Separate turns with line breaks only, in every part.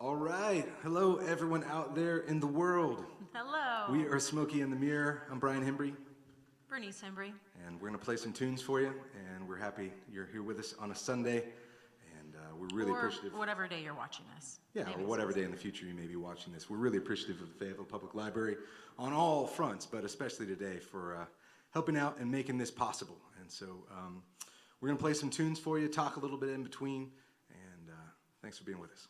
All right. Hello, everyone out there in the world.
Hello.
We are Smokey and The Mirror. I'm Bernice Hembree.
Bernice Hembree.
And we're going to play some tunes for you. And we're happy you're here with us on a Sunday. And we're really appreciative.
Or whatever day you're watching this.
Yeah, or whatever day in the future you may be watching this. We're really appreciative of the Fayetteville Public Library on all fronts, but especially today for helping out and making this possible. And so we're going to play some tunes for you, talk a little bit in between. And thanks for being with us.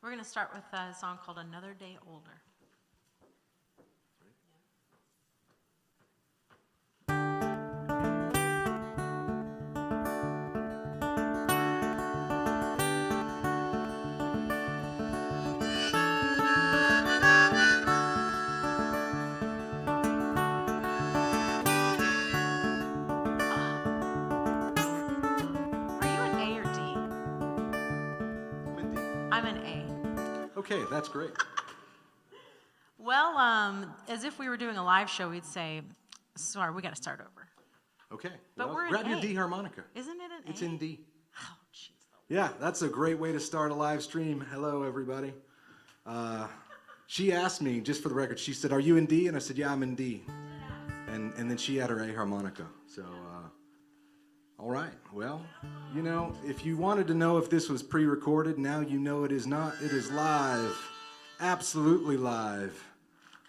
We're going to start with a song called Another Day Older. I'm an A.
Okay, that's great.
Well, as if we were doing a live show, we'd say, sorry, we got to start over.
Okay.
But we're in
grab
A.
your D harmonica.
Isn't it an A?
It's in D.
Oh, jeez.
Yeah, that's a great way to start a live stream. Hello, everybody. She asked me, just for the record, she said, "Are you in D?" And I said, "Yeah, I'm in D." And then she had her A harmonica. So, all right. Well, you know, if you wanted to know if this was pre-recorded, now you know it is not. It is live. Absolutely live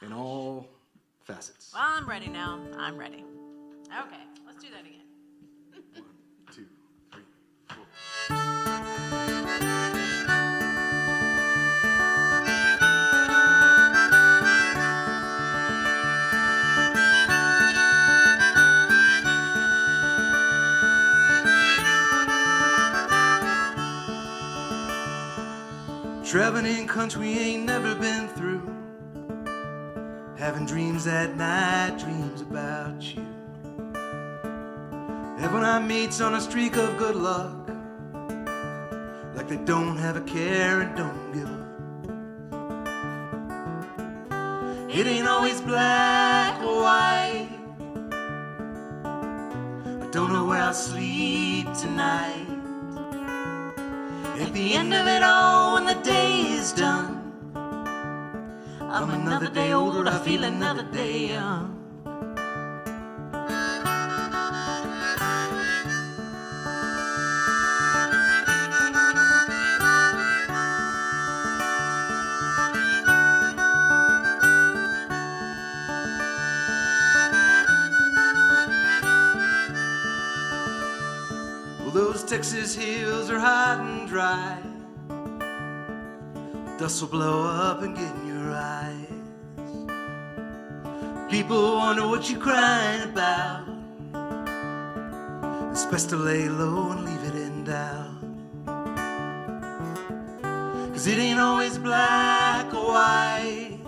in all facets.
Well, I'm ready now. I'm ready. Okay, let's do that again.
1, 2, 3, 4. Traveling in country ain't never been through. Having dreams at night, dreams about you. Having our mates on a streak of good luck, like they don't have a care and don't give up. It ain't always black or white. I don't know where I'll sleep tonight. At the end of it all, when the day is done, I'm another day older, I feel another day young. Well, those Texas hills are hot and dry. Dust will blow up and get in your eyes. People wonder what you're crying about. It's best to lay low and leave it in doubt. 'Cause it ain't always black or white.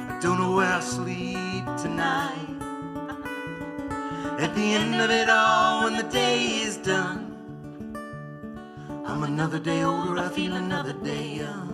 I don't know where I'll sleep tonight. At the end of it all, when the day is done, I'm another day older, I feel another day young.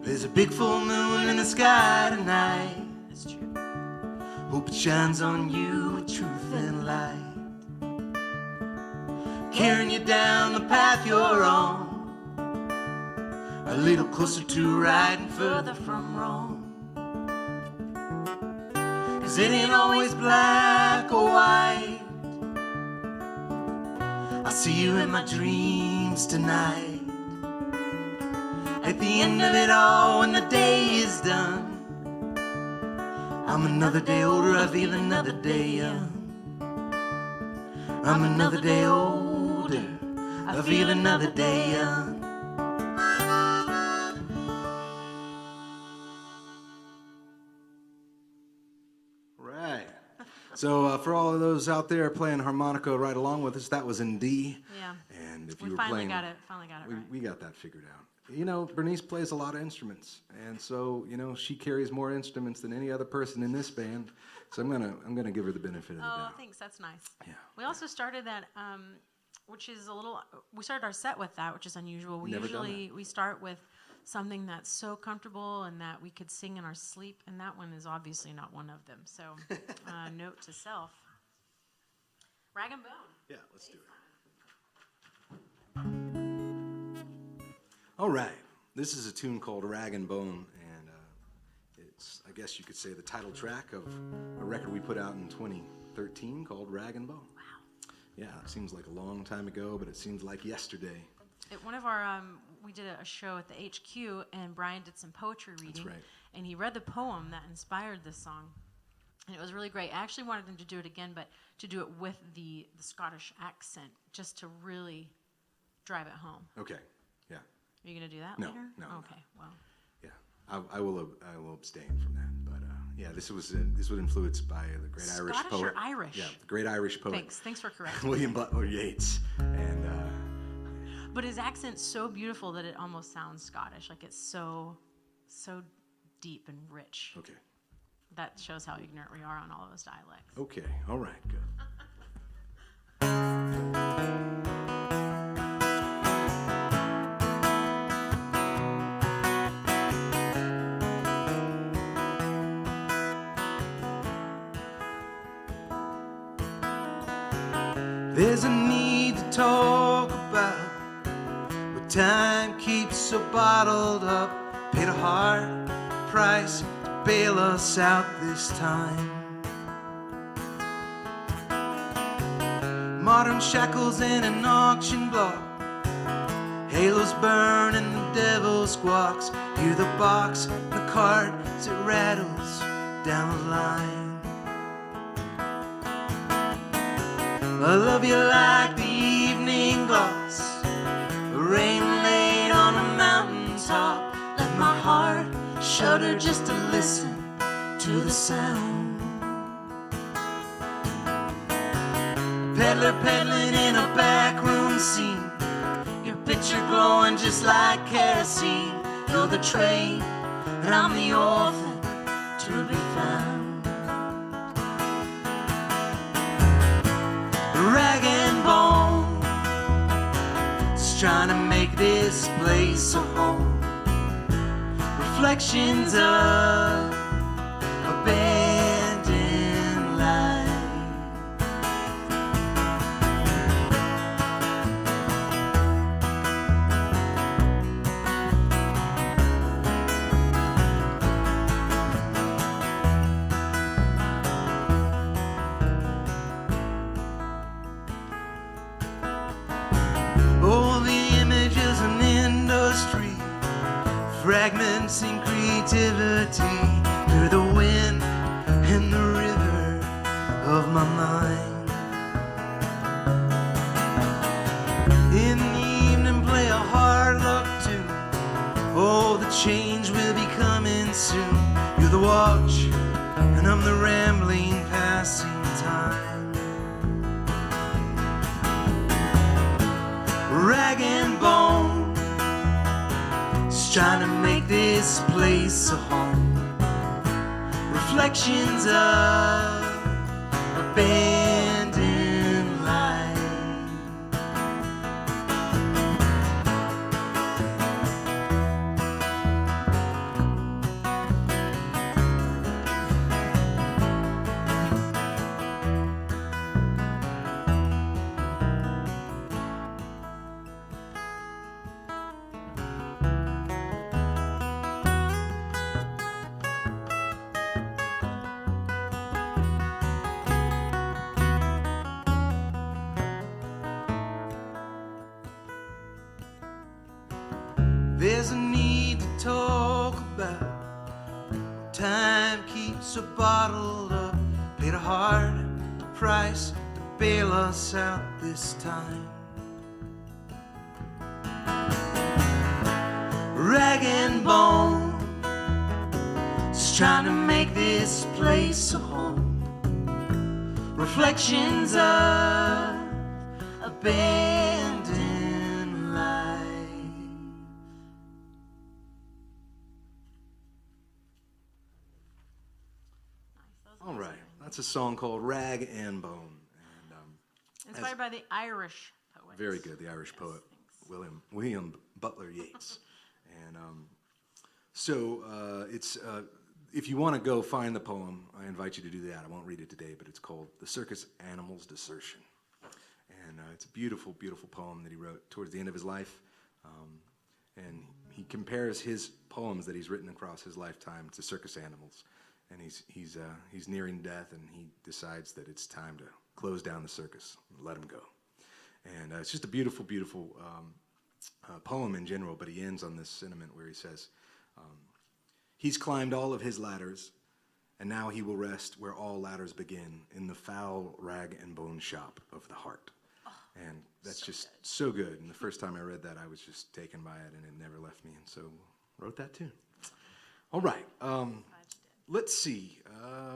There's a big full moon in the sky tonight.
That's true.
Hope it shines on you with truth and light, carrying you down the path you're on, a little closer to right and further from wrong. 'Cause it ain't always black or white. I'll see you in my dreams tonight. At the end of it all, when the day is done, I'm another day older, I feel another day young. I'm another day older, I feel another day young. Right. So for all of those out there playing harmonica right along with us, that was in D.
Yeah.
And if
We
you were
finally
playing,
got it right.
we got that figured out. Bernice plays a lot of instruments, and so, she carries more instruments than any other person in this band. So I'm gonna give her the benefit of the doubt.
Oh, thanks. That's nice.
Yeah.
We also started that, which is we started our set with that, which is unusual. We start with something that's so comfortable and that we could sing in our sleep, and that one is obviously not one of them. So, note to self. Rag and Bone.
Yeah, let's do it. All right. This is a tune called Rag and Bone, and it's, I guess you could say, the title track of a record we put out in 2013 called Rag and Bone.
Wow.
Yeah, it seems like a long time ago, but it seems like yesterday.
At one of our, we did a show at the HQ, and Brian did some poetry reading.
That's right.
And he read the poem that inspired this song. And it was really great. I actually wanted him to do it again, but to do it with the Scottish accent, just to really drive it home.
Okay, yeah.
Are you going to do that
No,
later?
no.
Okay, well.
Yeah, I will abstain from that. But yeah, this was influenced by the great Irish poet.
Scottish or Irish?
Yeah, the great Irish poet.
Thanks for correcting.
William Butler Yeats, and.
But his accent's so beautiful that it almost sounds Scottish. Like it's so deep and rich.
Okay.
That shows how ignorant we are on all of those dialects.
Okay, all right, good. There's a need to talk about what time keeps so bottled up. Paid a hard price to bail us out this time. Modern shackles in an auction block. Halos burn and the devil squawks. Hear the box and the cart as it rattles down the line. I love you like the evening gloss, the rain laid on a mountaintop. Let my heart shudder just to listen to the sound. Peddler peddling in a backroom scene, your picture glowing just like kerosene. You're the train and I'm the orphan to be found. Rag and bone, just trying to make this place a home. Reflections of abandoned life. Fragments in creativity through the wind and the river of my mind. In the evening play a hard luck tune. Oh, the change will be coming soon. You're the watch and I'm the rambling passing time. Rag and bone, trying to make this place a home. Reflections of abandoned life. There's a need to talk about time keeps so bottled up. Paid a hard price to bail us out this time. Rag and bone, just trying to make this place a home. Reflections of abandoned life. It's a song called Rag and Bone. And,
Inspired by the Irish poet.
very good, the Irish poet, William Butler Yeats. And it's if you want to go find the poem, I invite you to do that. I won't read it today, but it's called The Circus Animal's Desertion. And it's a beautiful, beautiful poem that he wrote towards the end of his life. And he compares his poems that he's written across his lifetime to circus animals. And he's nearing death, and he decides that it's time to close down the circus and let him go. And it's just a beautiful, beautiful poem in general, but he ends on this sentiment where he says, he's climbed all of his ladders, and now he will rest where all ladders begin, in the foul rag and bone shop of the heart. And that's so just good. So good. And the first time I read that, I was just taken by it, and it never left me. And so wrote that tune. All right. Let's see.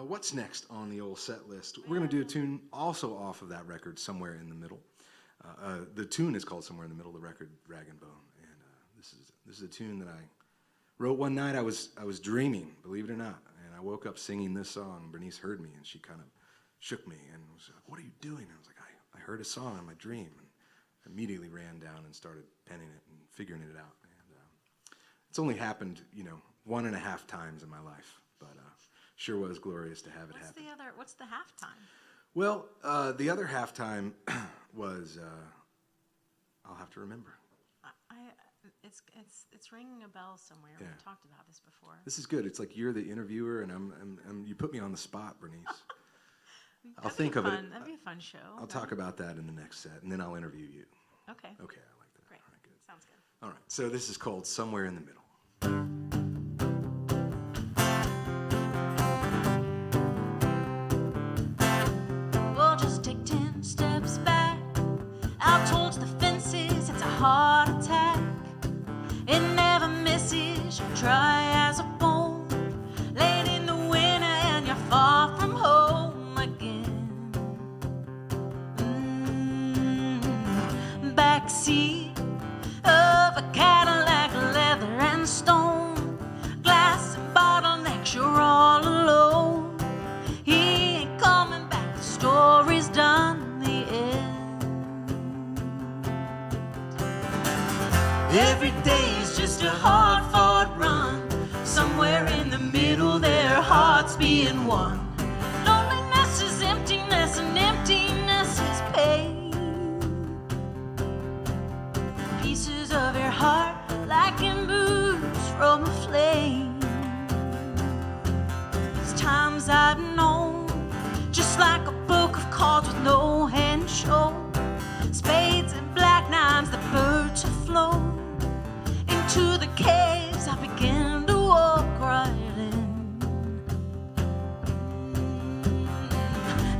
What's next on the old set list? We're going to do a tune also off of that record, Somewhere in the Middle. The tune is called Somewhere in the Middle, the record, Rag and Bone. And this is a tune that I wrote one night. I was dreaming, believe it or not. And I woke up singing this song. Bernice heard me, and she kind of shook me and was like, "What are you doing?" I was like, I heard a song in my dream, and immediately ran down and started penning it and figuring it out. And it's only happened, 1.5 times in my life, but sure was glorious to have it happen.
What's the halftime?
Well, the other halftime was, I'll have to remember.
It's ringing a bell somewhere.
Yeah.
We've talked about this before.
This is good. It's like you're the interviewer, and you put me on the spot, Bernice. I'll think of it.
That'd be a fun show.
I'll talk about that in the next set, and then I'll interview you.
Okay.
Okay, I like that.
Great.
All right, good.
Sounds good.
All right, so this is called Somewhere in the Middle.
Well, just take 10 steps back, out towards the fences. It's a heart attack. It never misses. You try as a bone, late in the winter, and you're far from home again. Backseat of a Cadillac, leather and stone, glass and bottlenecks, you're all alone. He ain't coming back, the story's done, the end. Every day is just a hard-fought run. Somewhere in the middle, their hearts being one. Loneliness is emptiness, and emptiness is pain. Pieces of your heart like embers from a flame. These times I've known, just like a book of cards with no hand shown. Spades and black knives, the birds have flown. Into the caves I began to walk right in.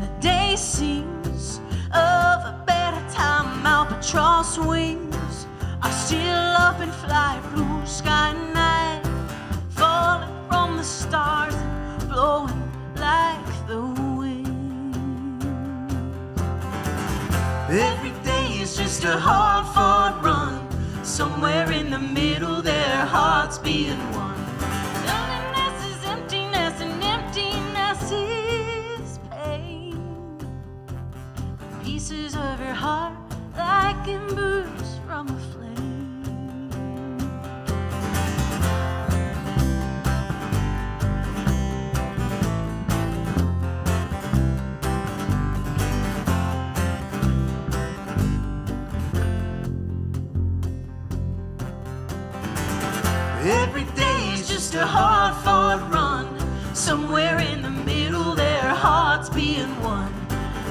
The day seems of a better time. Albatross wings are still up in flight. Blue sky night, falling from the stars and blowing like the wind. Every day is just a hard-fought run. Somewhere in the middle, their hearts being one. Loneliness is emptiness, and emptiness is pain. Pieces of your heart like embers from a flame. Every day is just a hard-fought run. Somewhere in the middle, their hearts being one.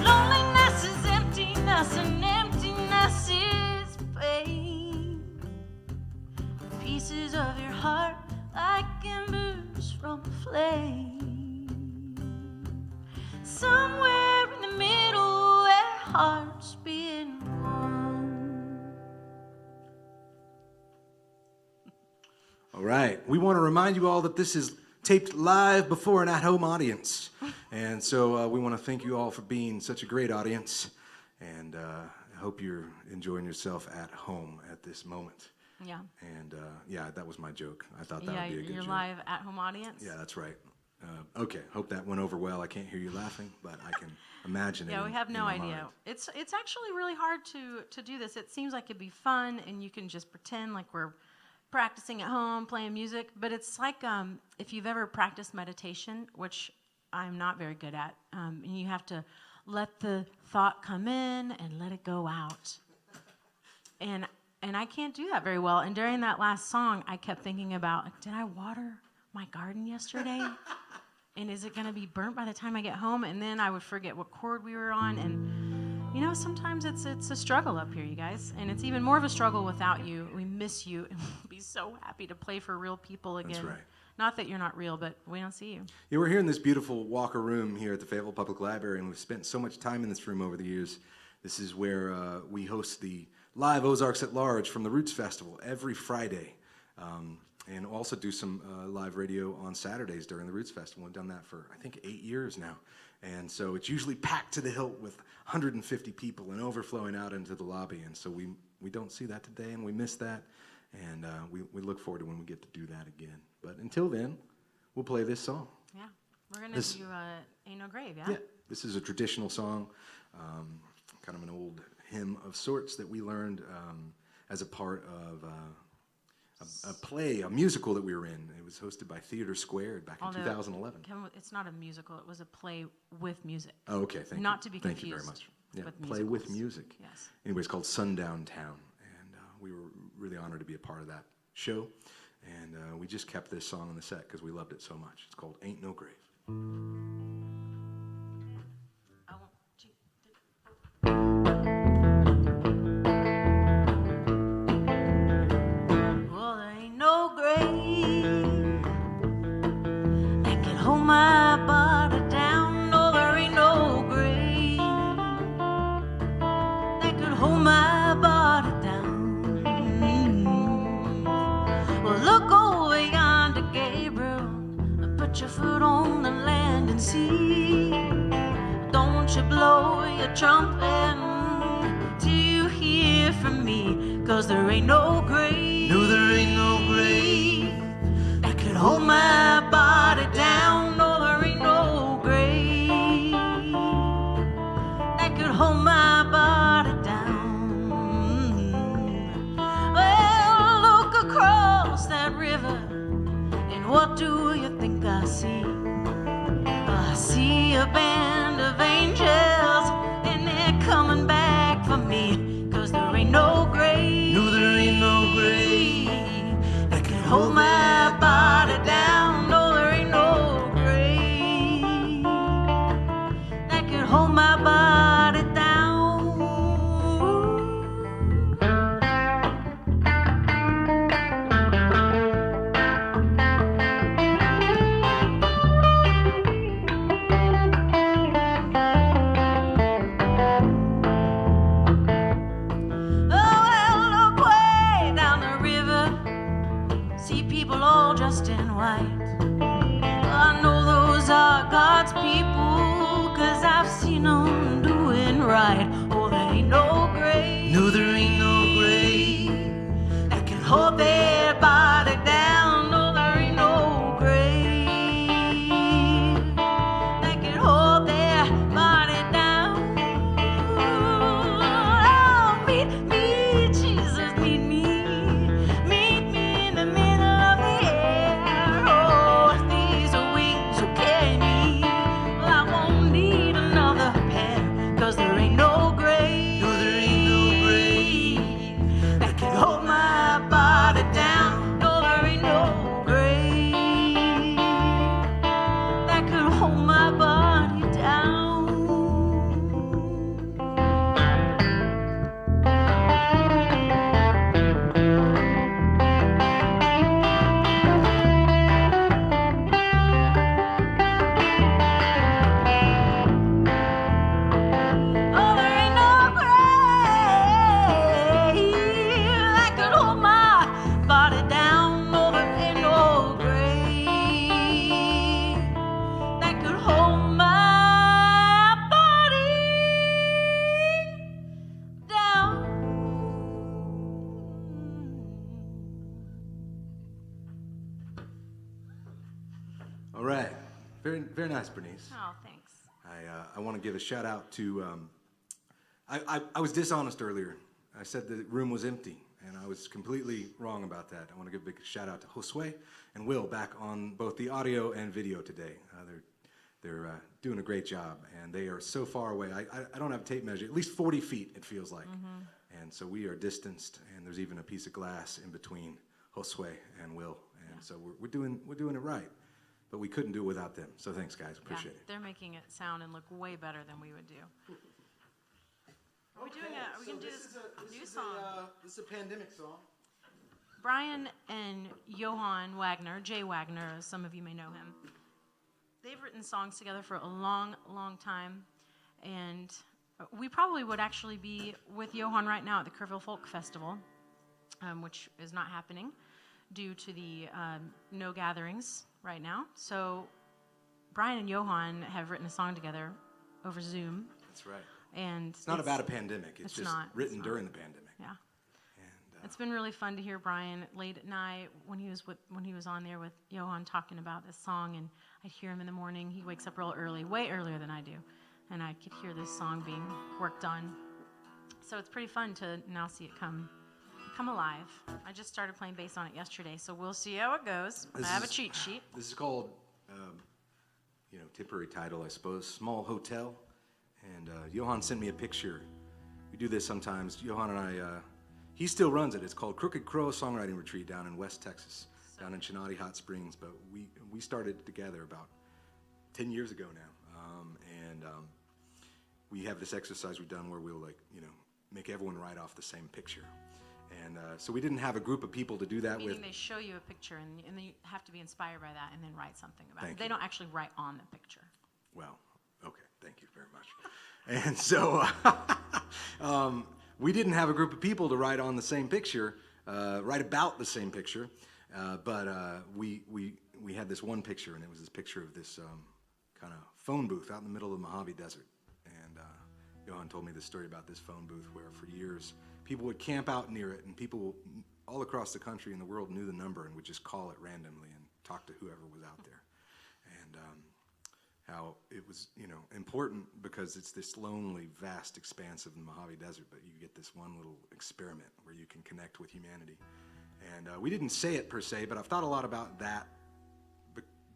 Loneliness is emptiness, and emptiness is pain. Pieces of your heart like embers from a flame. Somewhere in the middle, their hearts being one.
All right. We want to remind you all that this is taped live before an at-home audience. And so we want to thank you all for being such a great audience. And I hope you're enjoying yourself at home at this moment.
Yeah.
And yeah, that was my joke. I thought that would be a good
your
joke.
live at-home audience.
Yeah, that's right. Okay, hope that went over well. I can't hear you laughing, but I can imagine it.
Yeah, we have no
in my
idea.
mind.
It's actually really hard to do this. It seems like it'd be fun, and you can just pretend like we're practicing at home, playing music. But it's like if you've ever practiced meditation, which I'm not very good at, and you have to let the thought come in and let it go out. And I can't do that very well. And during that last song, I kept thinking about, did I water my garden yesterday? And is it going to be burnt by the time I get home? And then I would forget what chord we were on. And, you know, sometimes it's a struggle up here, you guys. And it's even more of a struggle without you. We miss you, and we'll be so happy to play for real people again.
That's right.
Not that you're not real, but we don't see you.
Yeah, we're here in this beautiful Walker room here at the Fayetteville Public Library, and we've spent so much time in this room over the years. This is where we host the live Ozarks at Large from the Roots Festival every Friday. And also do some live radio on Saturdays during the Roots Festival. We've done that for, I think, 8 years now. And so it's usually packed to the hilt with 150 people and overflowing out into the lobby. And so we don't see that today, and we miss that. And we look forward to when we get to do that again. But until then, we'll play this song.
Yeah. We're going to do Ain't No Grave, yeah?
Yeah. This is a traditional song, kind of an old hymn of sorts that we learned as a part of a play, a musical that we were in. It was hosted by Theater Squared back in 2011.
It's not a musical. It was a play with music.
Oh, okay. Thank you.
Not to be
Thank
confused.
you very much. Yeah,
with
play with
musicals.
music.
Yes.
Anyway, it's called Sundown Town, and we were really honored to be a part of that show. And we just kept this song on the set because we loved it so much. It's called Ain't No Grave.
I won't. Well, there ain't no grave that can hold my body down. No, there ain't no grave that could hold my body down. Well, look over yonder, Gabriel. Put your foot on the land and see. Don't you blow your trumpet till you hear from me. 'Cause there ain't no grave. No, there ain't no grave that could hold my body down. No, there ain't no grave that could hold my body down. Well, look across that river, and what do you think I see? I see a band of angels, and they're coming back for me. 'Cause there ain't no grave. No, there ain't no grave that can hold my body down. No, there ain't no grave that can hold my body down. Dressed in white. I know those are God's people, 'cause I've seen them doing right. Oh, there ain't no grave. No, there ain't no grave that can hold their body down. No, there ain't no grave that can hold their body down. Oh, meet me, Jesus, meet me. Meet me in the middle of the air. Oh, if these are wings will carry me, well, I won't need another pair. 'Cause there ain't no grave. No, there ain't no grave that can hold my body down. No, there ain't no grave that could hold my body down. Oh, there ain't no grave that could hold my body down. No, there ain't no grave that could hold my
Very, very nice, Bernice.
Oh, thanks.
I want to give a shout out to, I was dishonest earlier. I said the room was empty, and I was completely wrong about that. I want to give a big shout out to Josue and Will back on both the audio and video today. They're doing a great job, and they are so far away. I don't have a tape measure, at least 40 feet it feels like. And so we are distanced, and there's even a piece of glass in between Josue and Will. And so we're doing it right. But we couldn't do it without them. So thanks, guys. Appreciate it.
They're making it sound and look way better than we would do. Are we going to do this new song?
This is a pandemic song.
Brian and Johann Wagner, Jay Wagner, as some of you may know him, they've written songs together for a long, long time. And we probably would actually be with Johann right now at the Kerrville Folk Festival, which is not happening due to the no gatherings right now. So Brian and Johann have written a song together over Zoom.
That's right.
And
it's not about a pandemic. It's just written during the pandemic.
Yeah. And it's been really fun to hear Brian late at night when he was on there with Johann talking about this song, and I'd hear him in the morning. He wakes up real early, way earlier than I do, and I could hear this song being worked on. So it's pretty fun to now see it come alive. I just started playing bass on it yesterday, so we'll see how it goes. I have a cheat sheet.
This is called, temporary title, I suppose, Small Hotel. And Johann sent me a picture. We do this sometimes. Johann and I, he still runs it. It's called Crooked Crow Songwriting Retreat down in West Texas, down in Chinati Hot Springs. But we started together about 10 years ago now. And we have this exercise we've done where we'll make everyone write off the same picture. And so we didn't have a group of people to do that with.
Meaning they show you a picture, and then you have to be inspired by that and then write something about it.
They
don't actually write on the picture.
Well, okay, thank you very much. And so we didn't have a group of people to write on the same picture, write about the same picture, but we had this one picture, and it was this picture of this kind of phone booth out in the middle of the Mojave Desert. And Johann told me this story about this phone booth where for years people would camp out near it, and people all across the country and the world knew the number and would just call it randomly and talk to whoever was out there. And how it was, important because it's this lonely, vast expanse of the Mojave Desert, but you get this one little experiment where you can connect with humanity. And we didn't say it per se, but I've thought a lot about that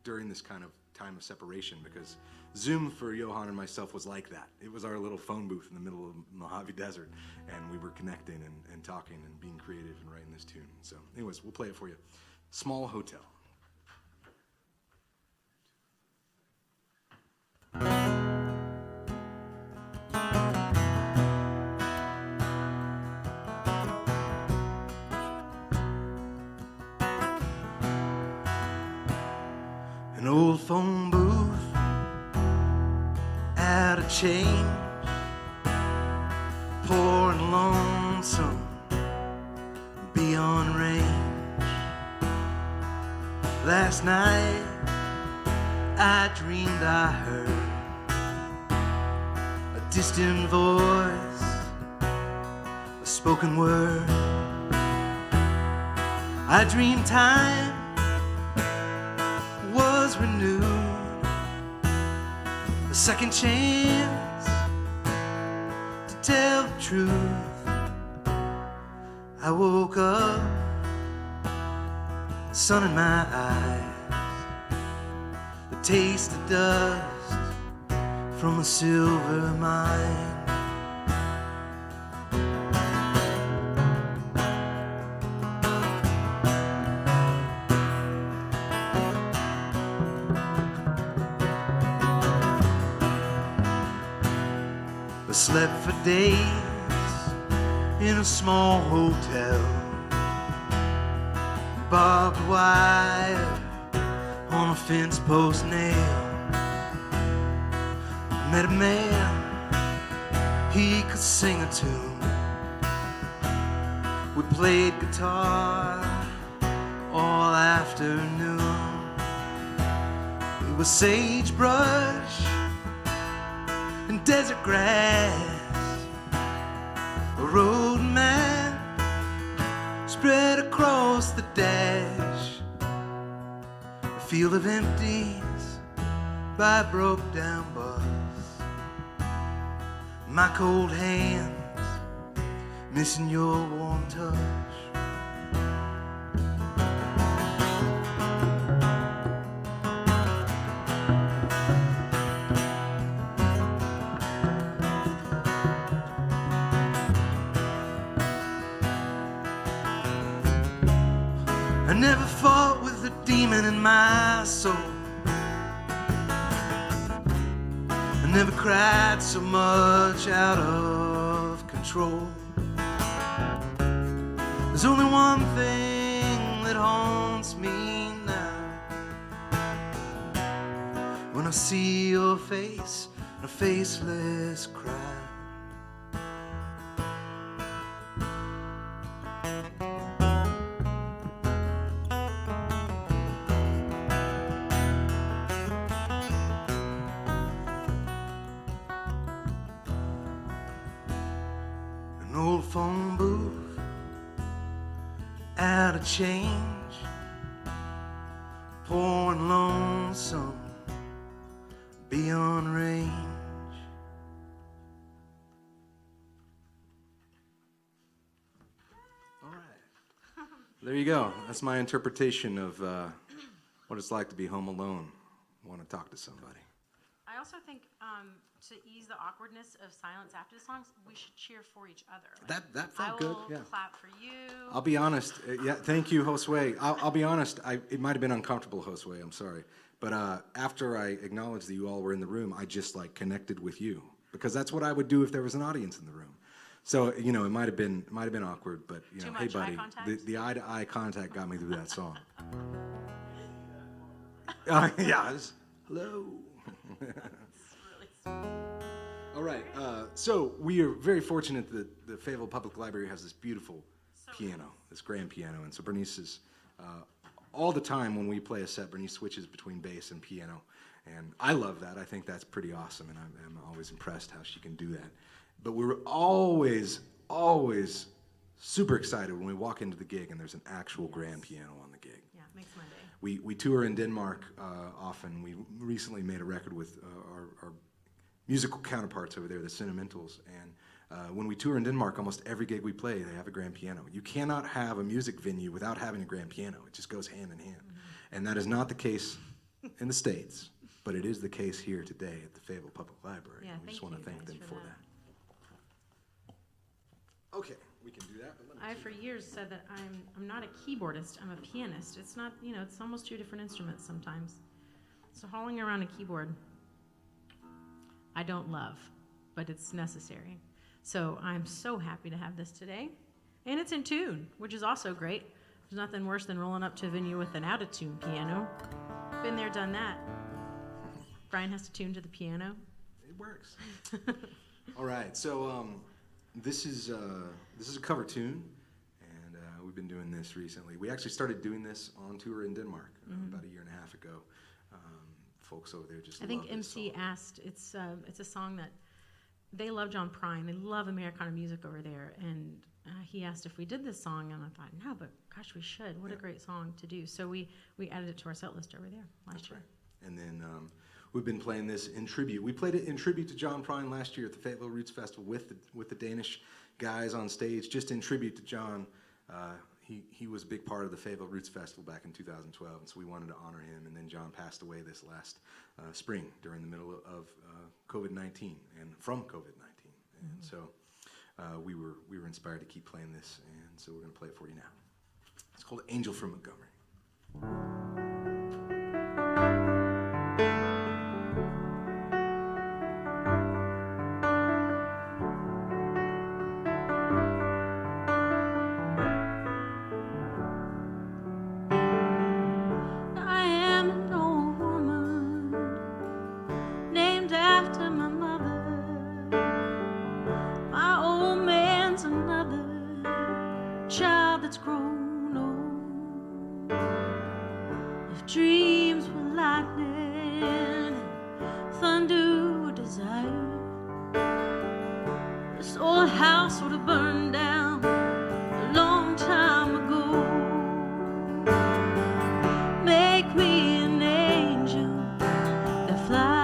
during this kind of time of separation, because Zoom for Johann and myself was like that. It was our little phone booth in the middle of the Mojave Desert, and we were connecting and talking and being creative and writing this tune. So anyways, we'll play it for you. Small Hotel. An old phone booth out of change, poor and lonesome beyond range. Last night I dreamed I heard a distant voice, a spoken word. I dreamed time was renewed, a second chance to tell the truth. I woke up, sun in my eyes, the taste of dust from a silver mine. I slept for days in a small hotel, barbed wire on a fence post nail. I met a man, he could sing a tune. We played guitar all afternoon. It was sagebrush and desert grass, a road map spread across the dash, a field of empties
by a broke down bus. My cold hands missing your warm touch. I never fought with the demon in my soul. I never cried so much out of control. There's only one thing that haunts me now. When I see your face in a faceless crowd. An old phone booth out of change, pouring lonesome beyond range.
All right. There you go. That's my interpretation of what it's like to be home alone, want to talk to somebody.
I also think to ease the awkwardness of silence after the songs, we should cheer for each other. Like,
That felt good.
I
Yeah.
will clap for you.
I'll be honest. Yeah, thank you, Josue. I'll be honest. It might have been uncomfortable, Josue. I'm sorry, but after I acknowledged that you all were in the room, I just like connected with you because that's what I would do if there was an audience in the room. So it might have been awkward, but
Too
hey,
much eye
buddy,
contact?
the eye-to-eye contact got me through that song. Yeah. Hello. All right, so we are very fortunate that the Fayetteville Public Library has this beautiful piano, this grand piano, and so Bernice is, all the time when we play a set, Bernice switches between bass and piano, and I love that. I think that's pretty awesome, and I'm always impressed how she can do that. But we're always super excited when we walk into the gig and there's an actual grand piano on the gig.
Yeah, it makes my day.
We tour in Denmark often. We recently made a record with our musical counterparts over there, the Sentimentals, and when we tour in Denmark, almost every gig we play, they have a grand piano. You cannot have a music venue without having a grand piano. It just goes hand in hand. Mm-hmm. And that is not the case in the States, but it is the case here today at the Fayetteville Public Library.
Yeah,
and we just want to thank them for that. Okay, we can do that. But let me
I for years said that I'm not a keyboardist, I'm a pianist. It's not, it's almost two different instruments sometimes. So hauling around a keyboard, I don't love, but it's necessary. So I'm so happy to have this today. And it's in tune, which is also great. There's nothing worse than rolling up to a venue with an out-of-tune piano. Been there, done that. Brian has to tune to the piano.
It works. All right, so this is a cover tune, and we've been doing this recently. We actually started doing this on tour in Denmark about a year and a half ago. Folks over there just love this
MC
song.
asked, it's a song that they love John Prine. They love Americana music over there, and he asked if we did this song, and I thought, no, but gosh, we should. What a great song to do. So we added it to our set list over there last year.
Right. And then we've been playing this in tribute. We played it in tribute to John Prine last year at the Fayetteville Roots Festival with the Danish guys on stage, just in tribute to John. He was a big part of the Fayetteville Roots Festival back in 2012, and so we wanted to honor him. And then John passed away this last spring during the middle of COVID-19 and from COVID-19. And so we were inspired to keep playing this, and so we're going to play it for you now. It's called Angel from Montgomery.
Make me an angel that flies.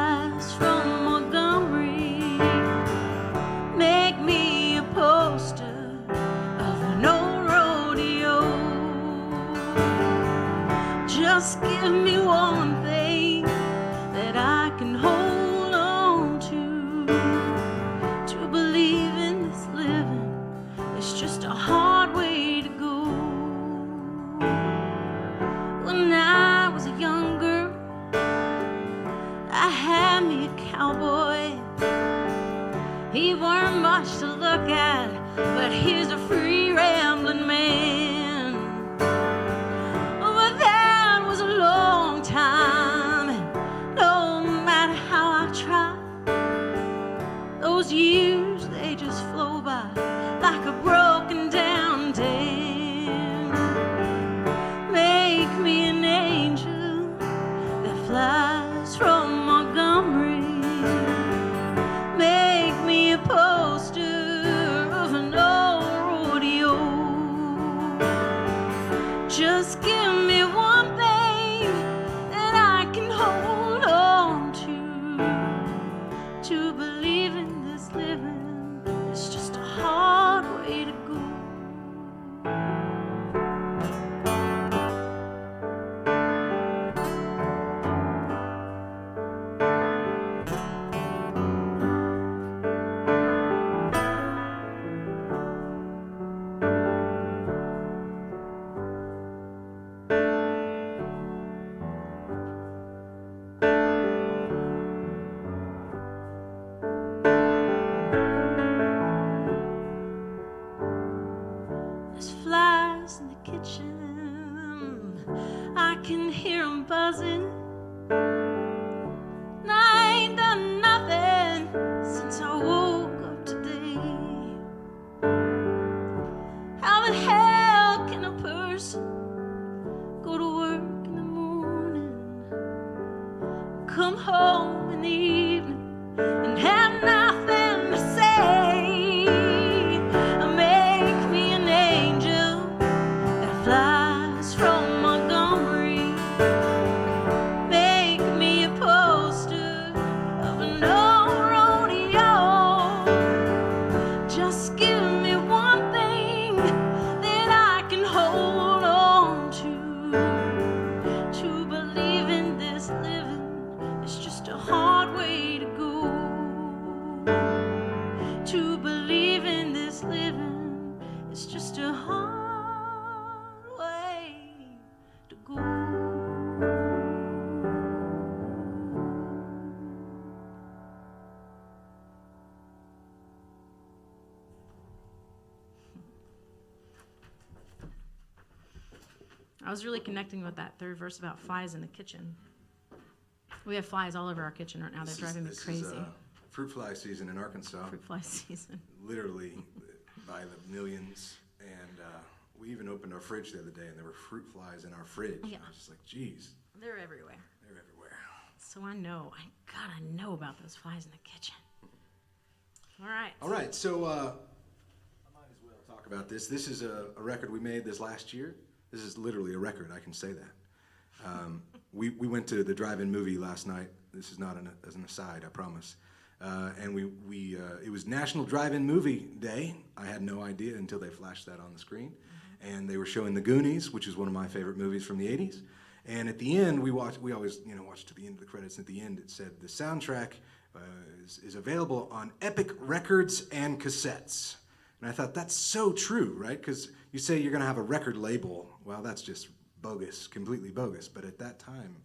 much to look at, but he's a free rambling man. But that was a long time, and no matter how I try, those years, they just flow by like a broken down dam. Make me an angel that flies from Montgomery. Make me a poster of an old rodeo. Just give me one thing that I can hold on to believe in this living. It's just a hard way to go. There's flies in the kitchen, I can hear 'em buzzing. And I ain't done nothing since I woke up today. How the hell can a person go to work in the morning, come home in the evening, and have nothing to say? Make me an angel that flies from Montgomery. Make me a poster of an old rodeo. Just give me one thing that I can hold on to believe in this living. It's just a hard way to go. To believe in this living, it's just a hard way to go.
I was really connecting with that third verse about flies in the kitchen. We have flies all over our kitchen right now. They're driving me crazy.
This is fruit fly season in Arkansas.
Fruit fly season.
Literally by the millions. And we even opened our fridge the other day, and there were fruit flies in our fridge.
Yeah.
And I was just like, geez,
They're everywhere.
they're everywhere.
So I gotta know about those flies in the kitchen. All right.
All right, so I might as well talk about this. This is a record we made this last year. This is literally a record, I can say that. We went to the drive-in movie last night. This is not as an aside, I promise. And it was National Drive-In Movie Day. I had no idea until they flashed that on the screen. Mm-hmm. And they were showing The Goonies, which is one of my favorite movies from the 80s. And at the end, we always watch to the end of the credits. At the end, it said the soundtrack is available on Epic Records and cassettes. And I thought, that's so true, right? Because you say you're going to have a record label. Well, that's just bogus, completely bogus. But at that time,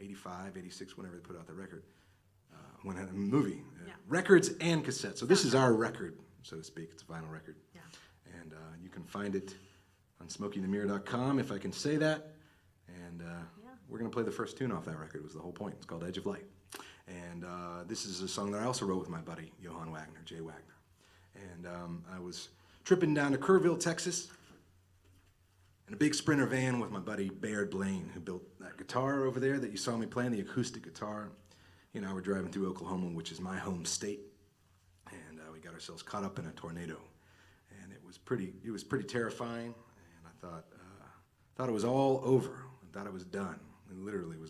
85, 86, whenever they put out the record, when I had a movie,
Yeah.
records and cassettes. So this is our record, so to speak. It's a vinyl record.
Yeah.
And you can find it on smokeythemirror.com, if I can say that. And we're going to play the first tune off that record. It was the whole point. It's called Edge of Light. And this is a song that I also wrote with my buddy, Johann Wagner, Jay Wagner. And I was tripping down to Kerrville, Texas, in a big Sprinter van with my buddy Baird Blaine, who built that guitar over there that you saw me playing, the acoustic guitar. He and I were driving through Oklahoma, which is my home state, and we got ourselves caught up in a tornado. And it was pretty terrifying, and I thought it was all over. I thought it was done. And literally we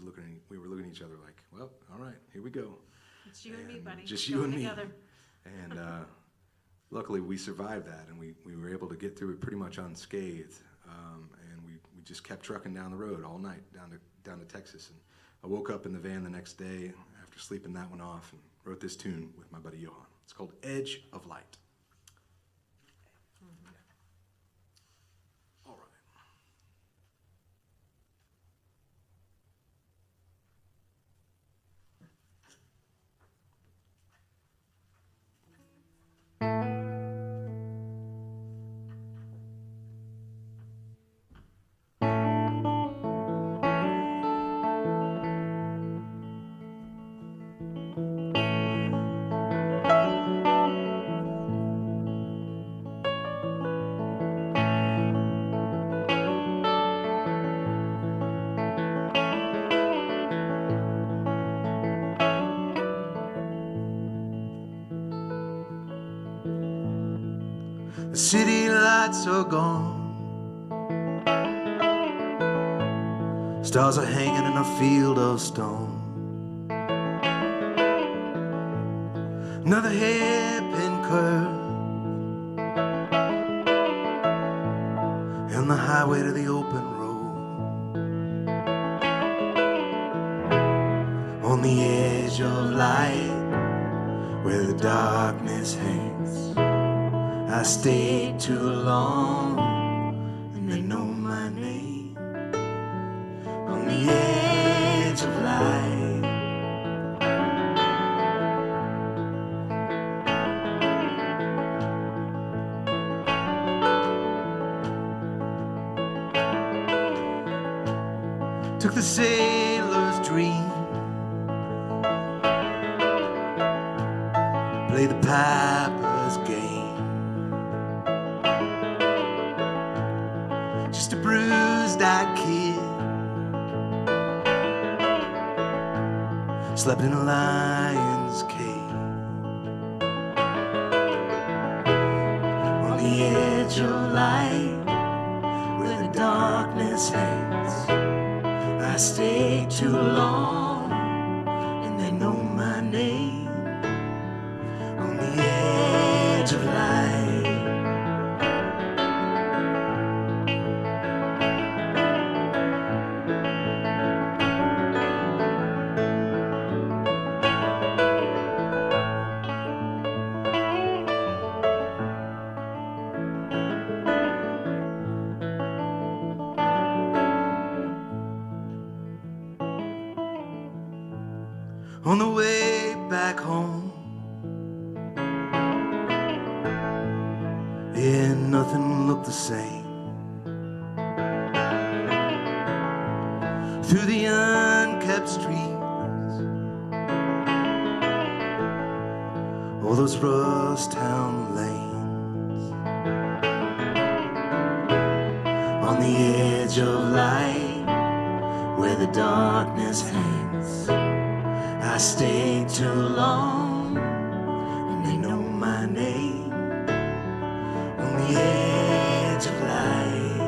were looking at each other like, well, all right, here we go.
It's you and me, buddy.
Just you
Going
and me.
together.
And luckily we survived that, and we were able to get through it pretty much unscathed. And we just kept trucking down the road all night down to Texas. And I woke up in the van the next day after sleeping that one off and wrote this tune with my buddy Johann. It's called Edge of Light. Mm-hmm. All right.
The city lights are gone. Stars are hanging in a field of stone. Another hairpin curve, and the highway to the open road. On the edge of light, where the darkness hangs, I stayed too long, and they know my name. On the edge of light. Took the sailor's dream, played the piper's game. Just a bruised-eyed kid, slept in a lion's cave. On the edge of light, where the darkness hangs, I stayed too long, and they know my name. On the edge of light. On the way back home, yeah, nothing looked the same. Through the unkept streets, all those rust-town lanes. On the edge of light, where the darkness hangs, I stayed too long, and they know my name. On the edge of light.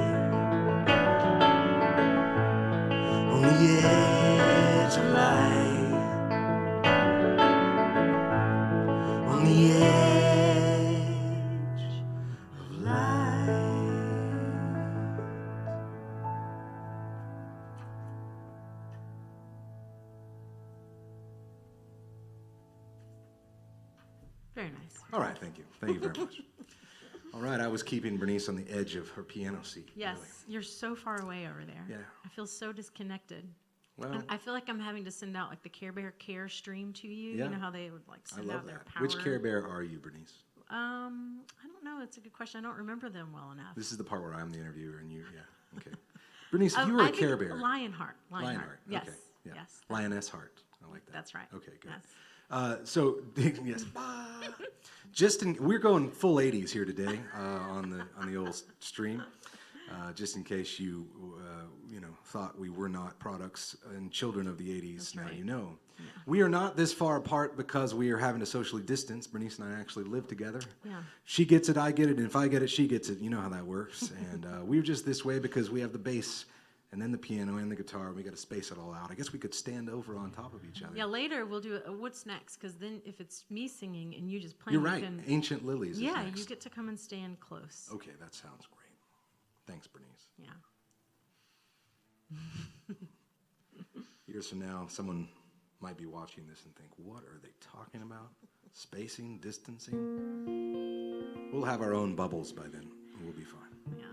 On the edge of light. On the edge of light.
Very nice.
All right, thank you. Thank you very much. All right, I was keeping Bernice on the edge of her piano seat.
Yes,
really.
you're so far away over there.
Yeah.
I feel so disconnected.
Well,
And I feel like I'm having to send out like the Care Bear care stream to you.
Yeah.
You know how they would like
I
send
love
out their
that.
power.
Which Care Bear are you, Bernice?
I don't know. It's a good question. I don't remember them well enough.
This is the part where I'm the interviewer and you, yeah, okay. Bernice, if you
Oh,
were
I
a
think
Care Bear.
Lionheart.
Lionheart,
Yes.
okay. Yeah.
Yes.
Lioness Heart. I like that.
That's right.
Okay, good.
Yes.
So yes, we're going full 80s here today on the old stream, just in case you thought we were not products and children of the 80s.
That's
now
right.
you know.
Yeah.
We are not this far apart because we are having to socially distance. Bernice and I actually live together.
Yeah.
She gets it, I get it, and if I get it, she gets it. You know how that works. And we're just this way because we have the bass and then the piano and the guitar, and we got to space it all out. I guess we could stand over on top of each other.
Yeah, later we'll do a what's next, because then if it's me singing and you just playing,
You're right.
you can,
Ancient Lilies.
yeah,
is next.
you get to come and stand close.
Okay, that sounds great. Thanks, Bernice.
Yeah.
Years from now, someone might be watching this and think, what are they talking about? Spacing, distancing? We'll have our own bubbles by then, and we'll be fine.
Yeah.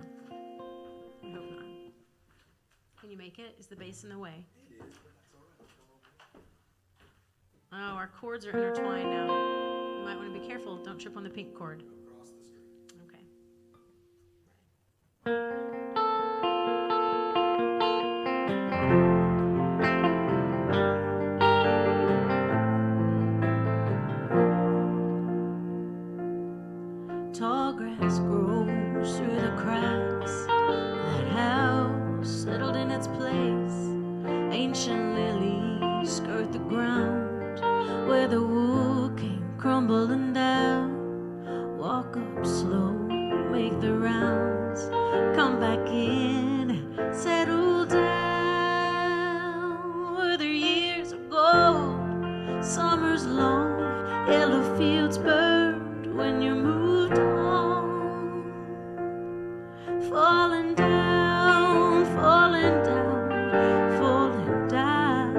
I hope not. Can you make it? Is the bass in the way?
It is, but that's all right.
Oh, our chords are intertwined now. You might want to be careful. Don't trip on the pink cord.
Across the street.
Okay.
Tall grass grows through the cracks. That house settled in its place. Ancient lilies skirt the ground where the wood came crumbling down. Walk up slow the rounds, come back in and settle down. Were there years of gold, summers long, yellow fields burned when you moved on? Falling down, falling down, falling down.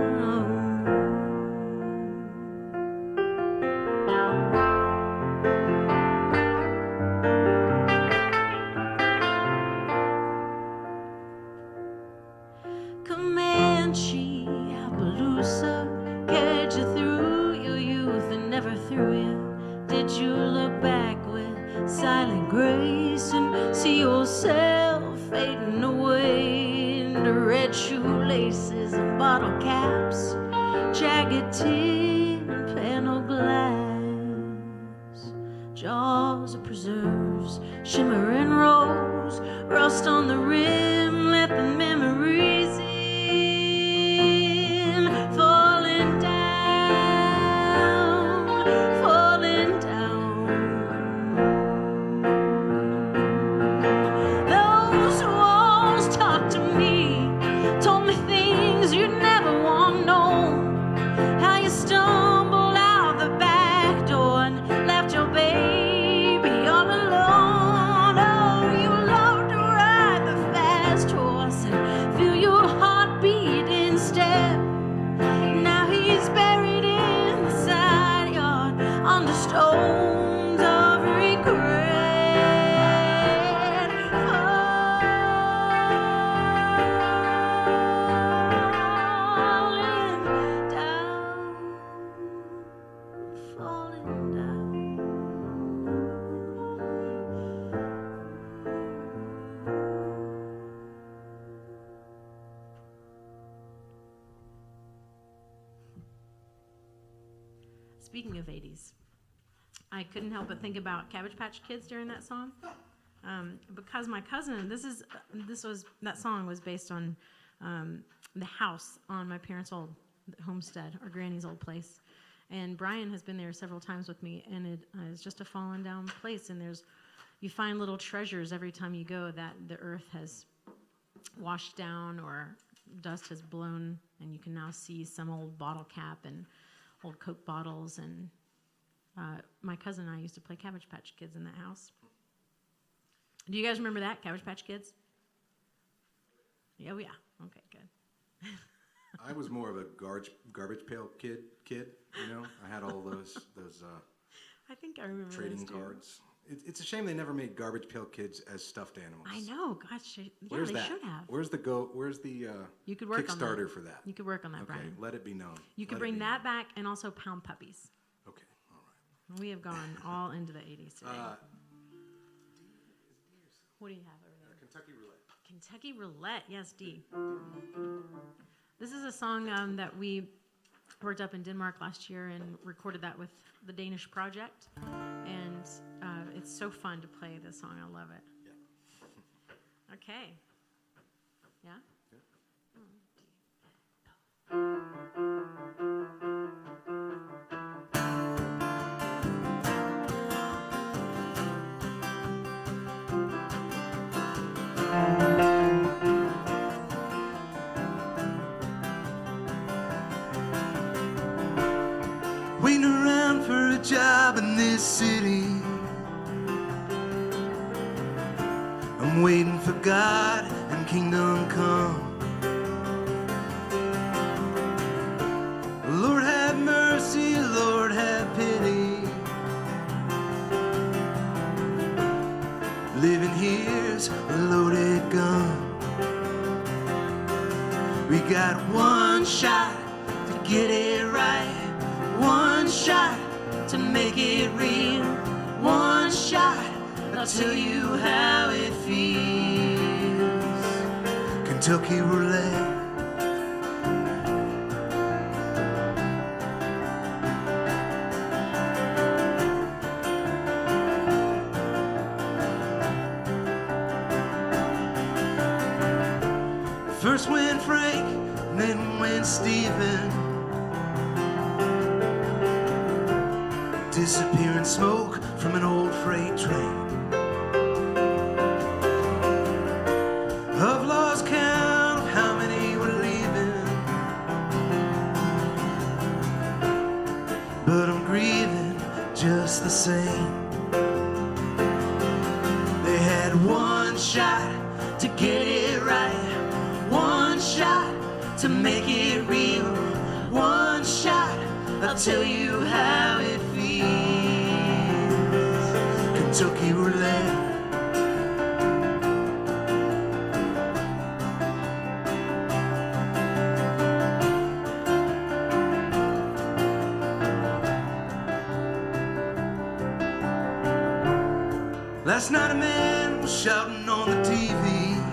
Comanche, Appaloosa, carried you through your youth and never threw you. Did you look back with silent grace and see yourself fading away into red shoelaces and bottle caps, jagged tin and panel glass, jaws of preserves, shimmering rose, rust on the rim, let the memories in. Falling down, falling down. Those walls talked to me, told me things you'd never want known. How you stumbled out the back door and left your baby all alone. Oh, you loved to ride the fast horse and feel your heart beat in step. Now he's buried in the side yard under stones of regret. Falling down, falling
Speaking of 80s, I couldn't help but think about Cabbage Patch Kids during that song, because my cousin. That song was based on the house on my parents' old homestead, or granny's old place, and Brian has been there several times with me, and it is just a fallen down place. And you find little treasures every time you go that the earth has washed down or dust has blown, and you can now see some old bottle cap and old Coke bottles. And my cousin and I used to play Cabbage Patch Kids in that house. Do you guys remember that, Cabbage Patch Kids? Oh yeah. Okay, good.
I was more of a garbage pail kid. You know, I had all those
I think I remember
trading
those too.
cards. It's a shame they never made Garbage Pail Kids as stuffed animals.
I know, gosh, yeah,
Where's
they
that?
should have.
Where's the
You could work on that.
Kickstarter for that?
You could work on that,
Okay,
Brian.
let it be known.
You could
Let it
bring
be
that
known.
back, and also Pound Puppies.
Okay, all right.
We have gone all into the 80s today. What do you have over there?
Kentucky Roulette.
Kentucky Roulette, yes, D. This is a song that we worked up in Denmark last year and recorded that with the Danish project. And it's so fun to play this song. I love it.
Yeah.
Okay. Yeah?
Waiting around for a job in this city. I'm waiting for God and kingdom come. Lord have mercy, Lord have pity. Living here's a loaded gun. We got one shot to get it right. One shot to make it real. One shot, I'll tell you how it feels. Kentucky Roulette. First went Frank, then went Stephen. Disappearing smoke from an old freight train. just the same. They had one shot to get it right, one shot to make it real, one shot, I'll tell you how it feels. Kentucky Roulette. Last night a man was shouting on the TV,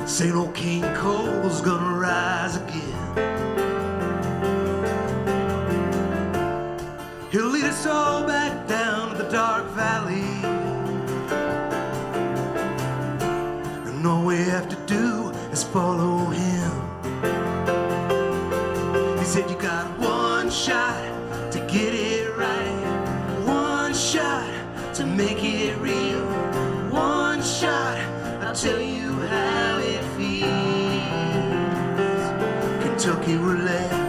saying old King Cole's gonna rise again. He'll lead us all back down to the dark valley, and all we have to do is follow him. He said you got one shot to get it right, one shot to make it real, one shot, I'll tell you how it feels. Kentucky Roulette.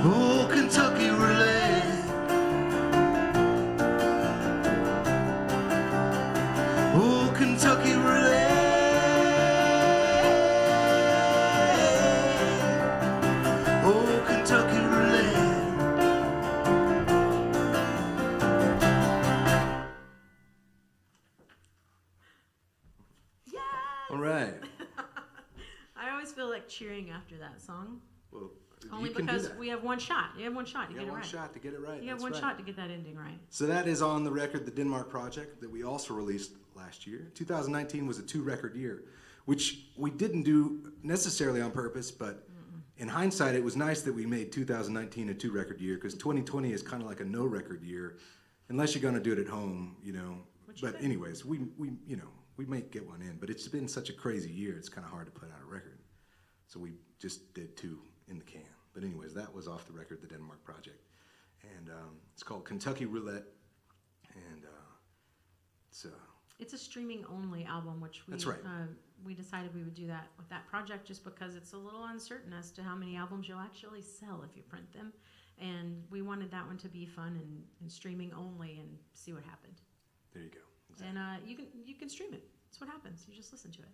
Oh, Kentucky Roulette. Oh, Kentucky Roulette. Oh, Kentucky Roulette.
All right.
I always feel like cheering after that song.
Well,
Only
you can do
because
that.
we have one shot. You have one shot to
You
get
got
it
one
right.
shot to get it right.
You have
That's
one
right.
shot to get that ending right.
So that is on the record, the Denmark Project, that we also released last year. 2019 was a 2-record year, which we didn't do necessarily on purpose, but in hindsight, it was nice that we made 2019 a 2-record year, because 2020 is kind of like a no-record year, unless you're going to do it at home, you know.
Which you
But
did.
anyways, we may get one in, but it's been such a crazy year, it's kind of hard to put out a record. So we just did 2 in the can. But anyways, that was off the record, the Denmark Project. And it's called Kentucky Roulette. And
It's a streaming-only album, which
That's right.
We decided we would do that with that project just because it's a little uncertain as to how many albums you'll actually sell if you print them. And we wanted that one to be fun and streaming only and see what happened.
there you go. Exactly.
And you can stream it. That's what happens. You just listen to it.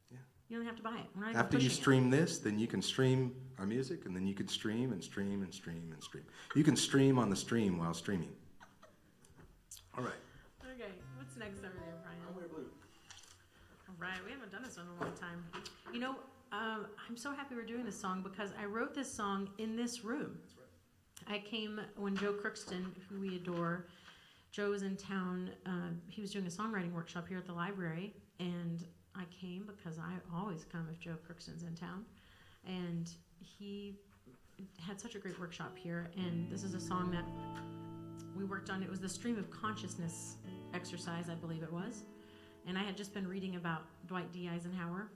Yeah.
You don't have to buy it. We're not even
After you
pushing it.
stream this, then you can stream our music, and then you can stream and stream and stream and stream. You can stream on the stream while streaming. All right.
Okay, what's next over there, Brian?
I'll wear blue.
All right, we haven't done this in a long time. You know, I'm so happy we're doing this song because I wrote this song in this room.
That's right.
I came when Joe Crookston, who we adore, Joe was in town. He was doing a songwriting workshop here at the library, and I came because I always come if Joe Crookston's in town. And he had such a great workshop here, and this is a song that we worked on. It was the stream of consciousness exercise, I believe it was. And I had just been reading about Dwight D. Eisenhower,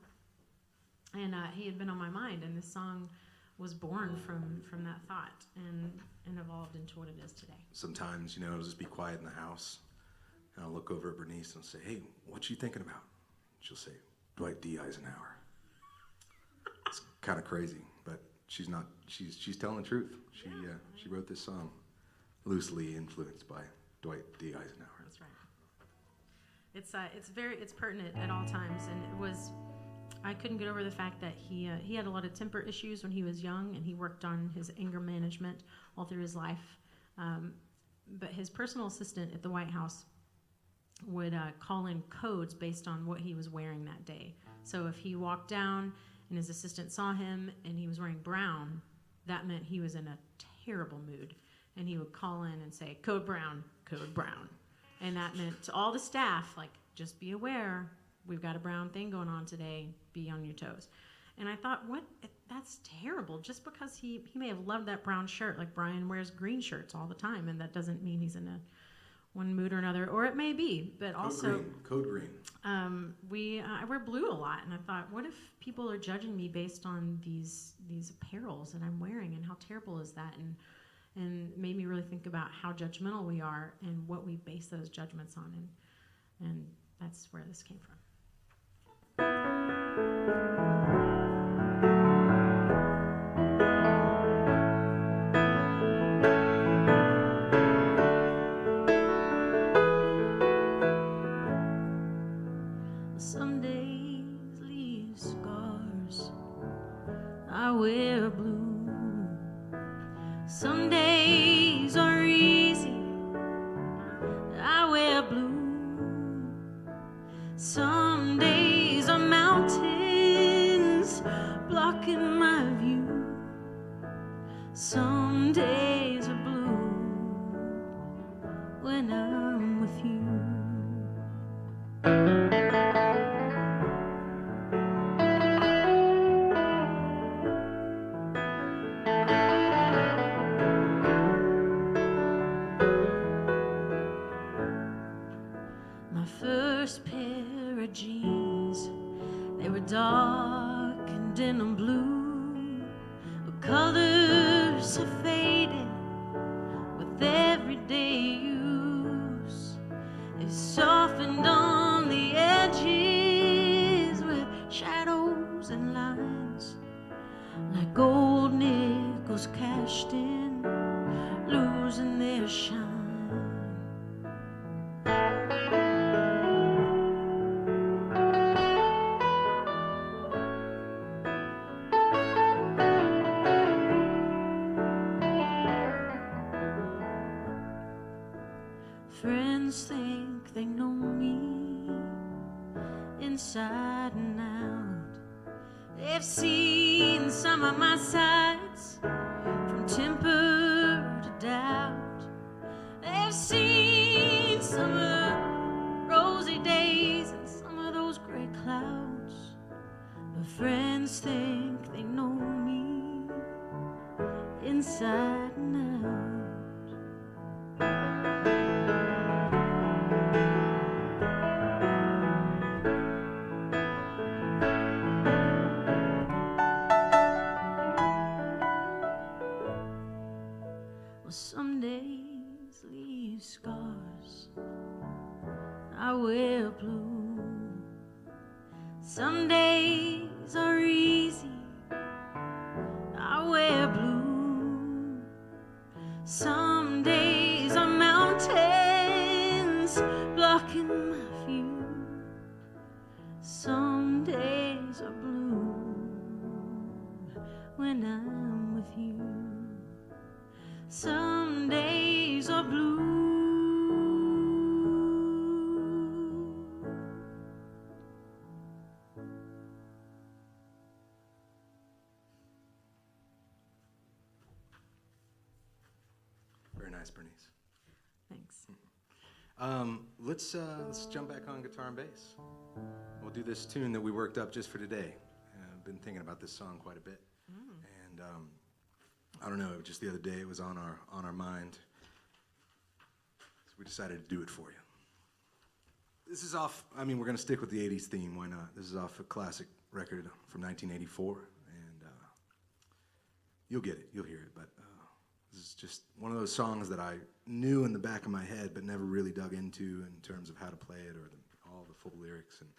and he had been on my mind, and this song was born from that thought and evolved into what it is today.
Sometimes, you know, I'll just be quiet in the house, and I'll look over at Bernice and say, "Hey, what you thinking about?" She'll say, "Dwight D. Eisenhower." It's kind of crazy, but she's not. She's telling the truth. She wrote this song loosely influenced by Dwight D. Eisenhower.
That's right. It's pertinent at all times, and it was. I couldn't get over the fact that he had a lot of temper issues when he was young, and he worked on his anger management all through his life. But his personal assistant at the White House would call in codes based on what he was wearing that day. So if he walked down and his assistant saw him and he was wearing brown, that meant he was in a terrible mood. And he would call in and say, "Code brown, code brown." And that meant to all the staff, like, just be aware, we've got a brown thing going on today, be on your toes. And I thought, that's terrible. Just because he may have loved that brown shirt, like Brian wears green shirts all the time, and that doesn't mean he's in one mood or another, or it may be, but also
Code green.
I wear blue a lot, and I thought, what if people are judging me based on these apparels that I'm wearing, and how terrible is that? And made me really think about how judgmental we are and what we base those judgments on, and that's where this came from.
I wear blue. Some days are easy, I wear blue. Some days are mountains blocking my view. Some days are blue when I'm with you. My first pair of jeans, they were dark and denim blue. The colors have faded with everyday use. They've softened on the edges with shadows and lines, like gold nickels cashed in, losing their shine. Friends think they know me inside and out. They've seen some of my sides, from temper to doubt. They've seen some of the rosy days and some of those gray clouds. But friends think they know me inside and out. Some days leave scars, I wear blue. Some days are easy, I wear blue. Some days are mountains blocking my view. Some days are blue when I'm with you. Some days are blue.
Very nice, Bernice.
Thanks.
Let's jump back on guitar and bass. We'll do this tune that we worked up just for today. I've been thinking about this song quite a bit, and I don't know. Just the other day, it was on our mind, so we decided to do it for you. This is off. I mean, we're gonna stick with the '80s theme. Why not? This is off a classic record from 1984, and you'll get it. You'll hear it. But this is just one of those songs that I knew in the back of my head, but never really dug into in terms of how to play it or all the full lyrics. And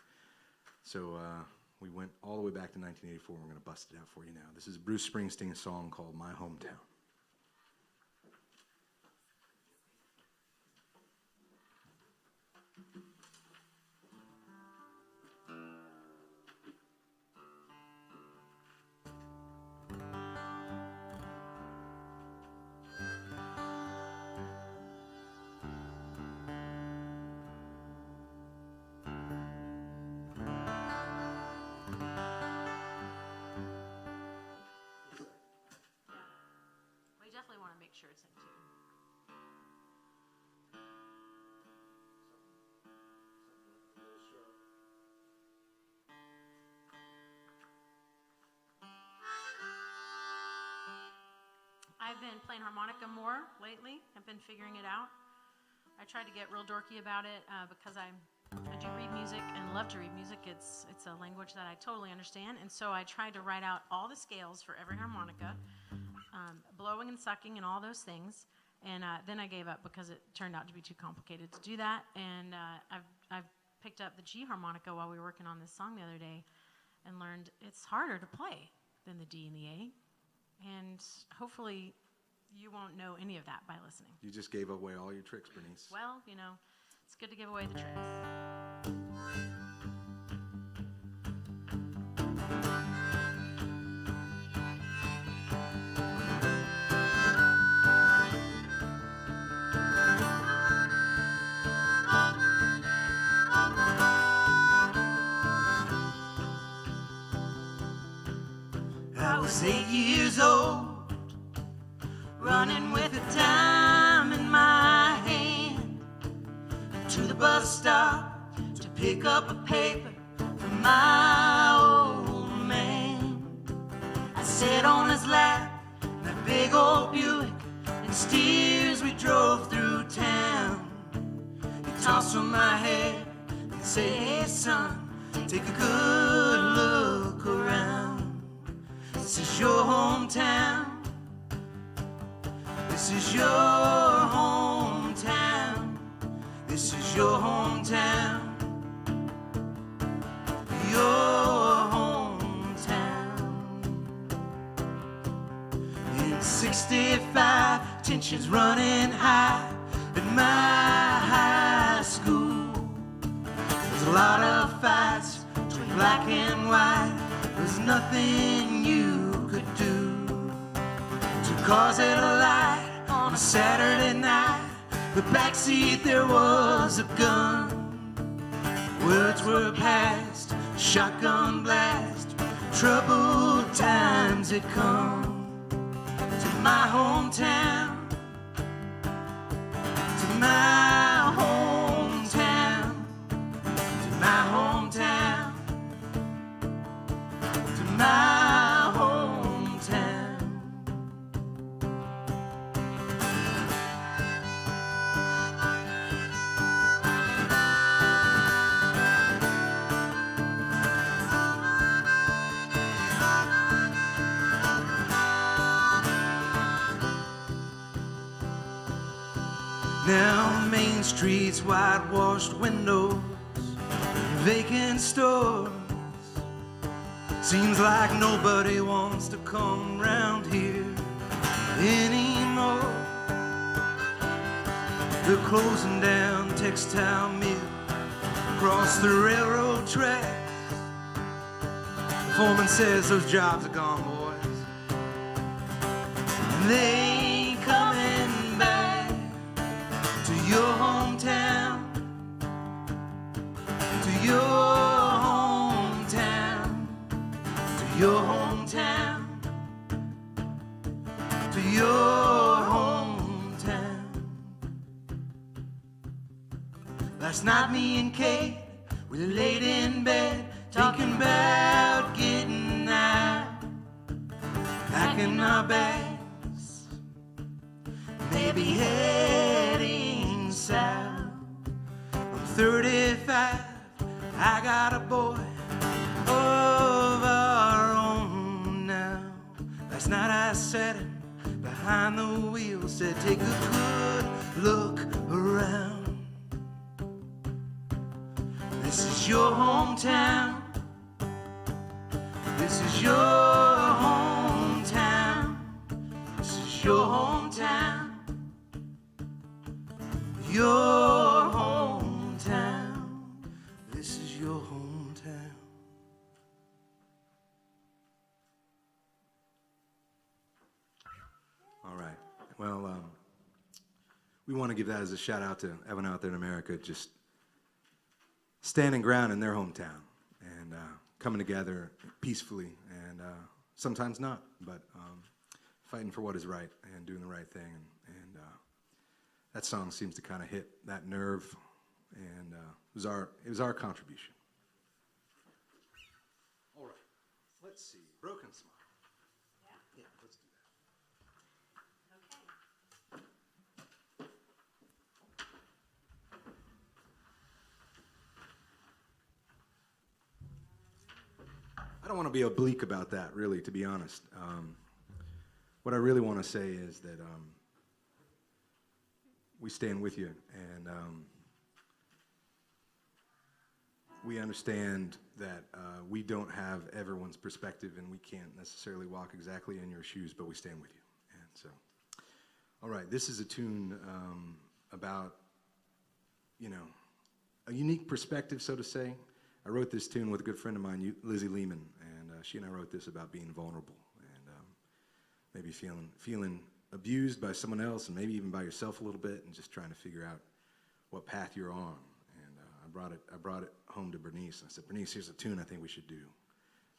so we went all the way back to 1984. We're going to bust it out for you now. This is Bruce Springsteen's song called My Hometown.
Definitely want to make sure it's in tune. I've been playing harmonica more lately. I've been figuring it out. I tried to get real dorky about it because I do read music and love to read music. It's a language that I totally understand, and so I tried to write out all the scales for every harmonica. Blowing and sucking and all those things, and then I gave up because it turned out to be too complicated to do that. And I've picked up the G harmonica while we were working on this song the other day, and learned it's harder to play than the D and the A. And hopefully, you won't know any of that by listening.
You just gave away all your tricks, Bernice.
Well, you know, it's good to give away the tricks.
was 8 years old, running with a dime in my hand to the bus stop to pick up a paper from my old man. I sat on his lap in that big old Buick, and steers we drove through town. He tossed on my head and said, hey son, take a good look around. This is your hometown. This is your hometown. This is your hometown. Your hometown. In 65, tensions running high at my high school. There's a lot of fights between black and white. There's nothing you could do. Two cars at a light on a Saturday night. The backseat there was a gun. Words were passed, shotgun blast. Troubled times had come to my hometown. To my hometown. To my hometown. To my hometown. Now Main Street's whitewashed windows, vacant stores. Seems like nobody wants to come round here anymore. They're closing down textile mill across the railroad tracks. The foreman says those jobs are gone, boys, and they ain't coming back to your hometown. To your hometown. To your hometown. To your hometown. Last night me and Kate, we laid in bed talking about getting out, packing our bags, maybe heading south. I'm 35, I got a boy of our own now. Last night I sat behind the wheel, said take a good look around. This is your hometown. This is your hometown. This is your hometown. Your hometown. This is your hometown.
All right. Well, we want to give that as a shout out to everyone out there in America, just standing ground in their hometown and coming together peacefully and sometimes not, but fighting for what is right and doing the right thing. And that song seems to kind of hit that nerve, and it was our contribution. All right. Let's see. Broken Smile. Yeah, let's do that. I don't want to be oblique about that, really, to be honest. What I really want to say is that we stand with you, and we understand that we don't have everyone's perspective, and we can't necessarily walk exactly in your shoes, but we stand with you. And so, all right, this is a tune about, a unique perspective, so to say. I wrote this tune with a good friend of mine, Lizzie Lehman, and she and I wrote this about being vulnerable and maybe feeling abused by someone else and maybe even by yourself a little bit, and just trying to figure out what path you're on. And I brought it home to Bernice, and I said, Bernice, here's a tune I think we should do.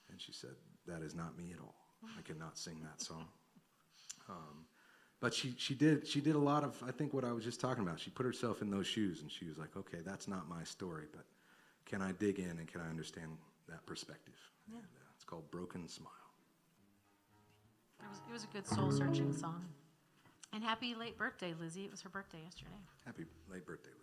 And she said, that is not me at all. I cannot sing that song. But she did a lot of, I think, what I was just talking about. She put herself in those shoes, and she was like, okay, that's not my story, but can I dig in and can I understand that perspective?
Yeah.
And, it's called Broken Smile.
It was a good soul-searching song. And happy late birthday, Lizzie. It was her birthday yesterday.
Happy late birthday, Lizzie.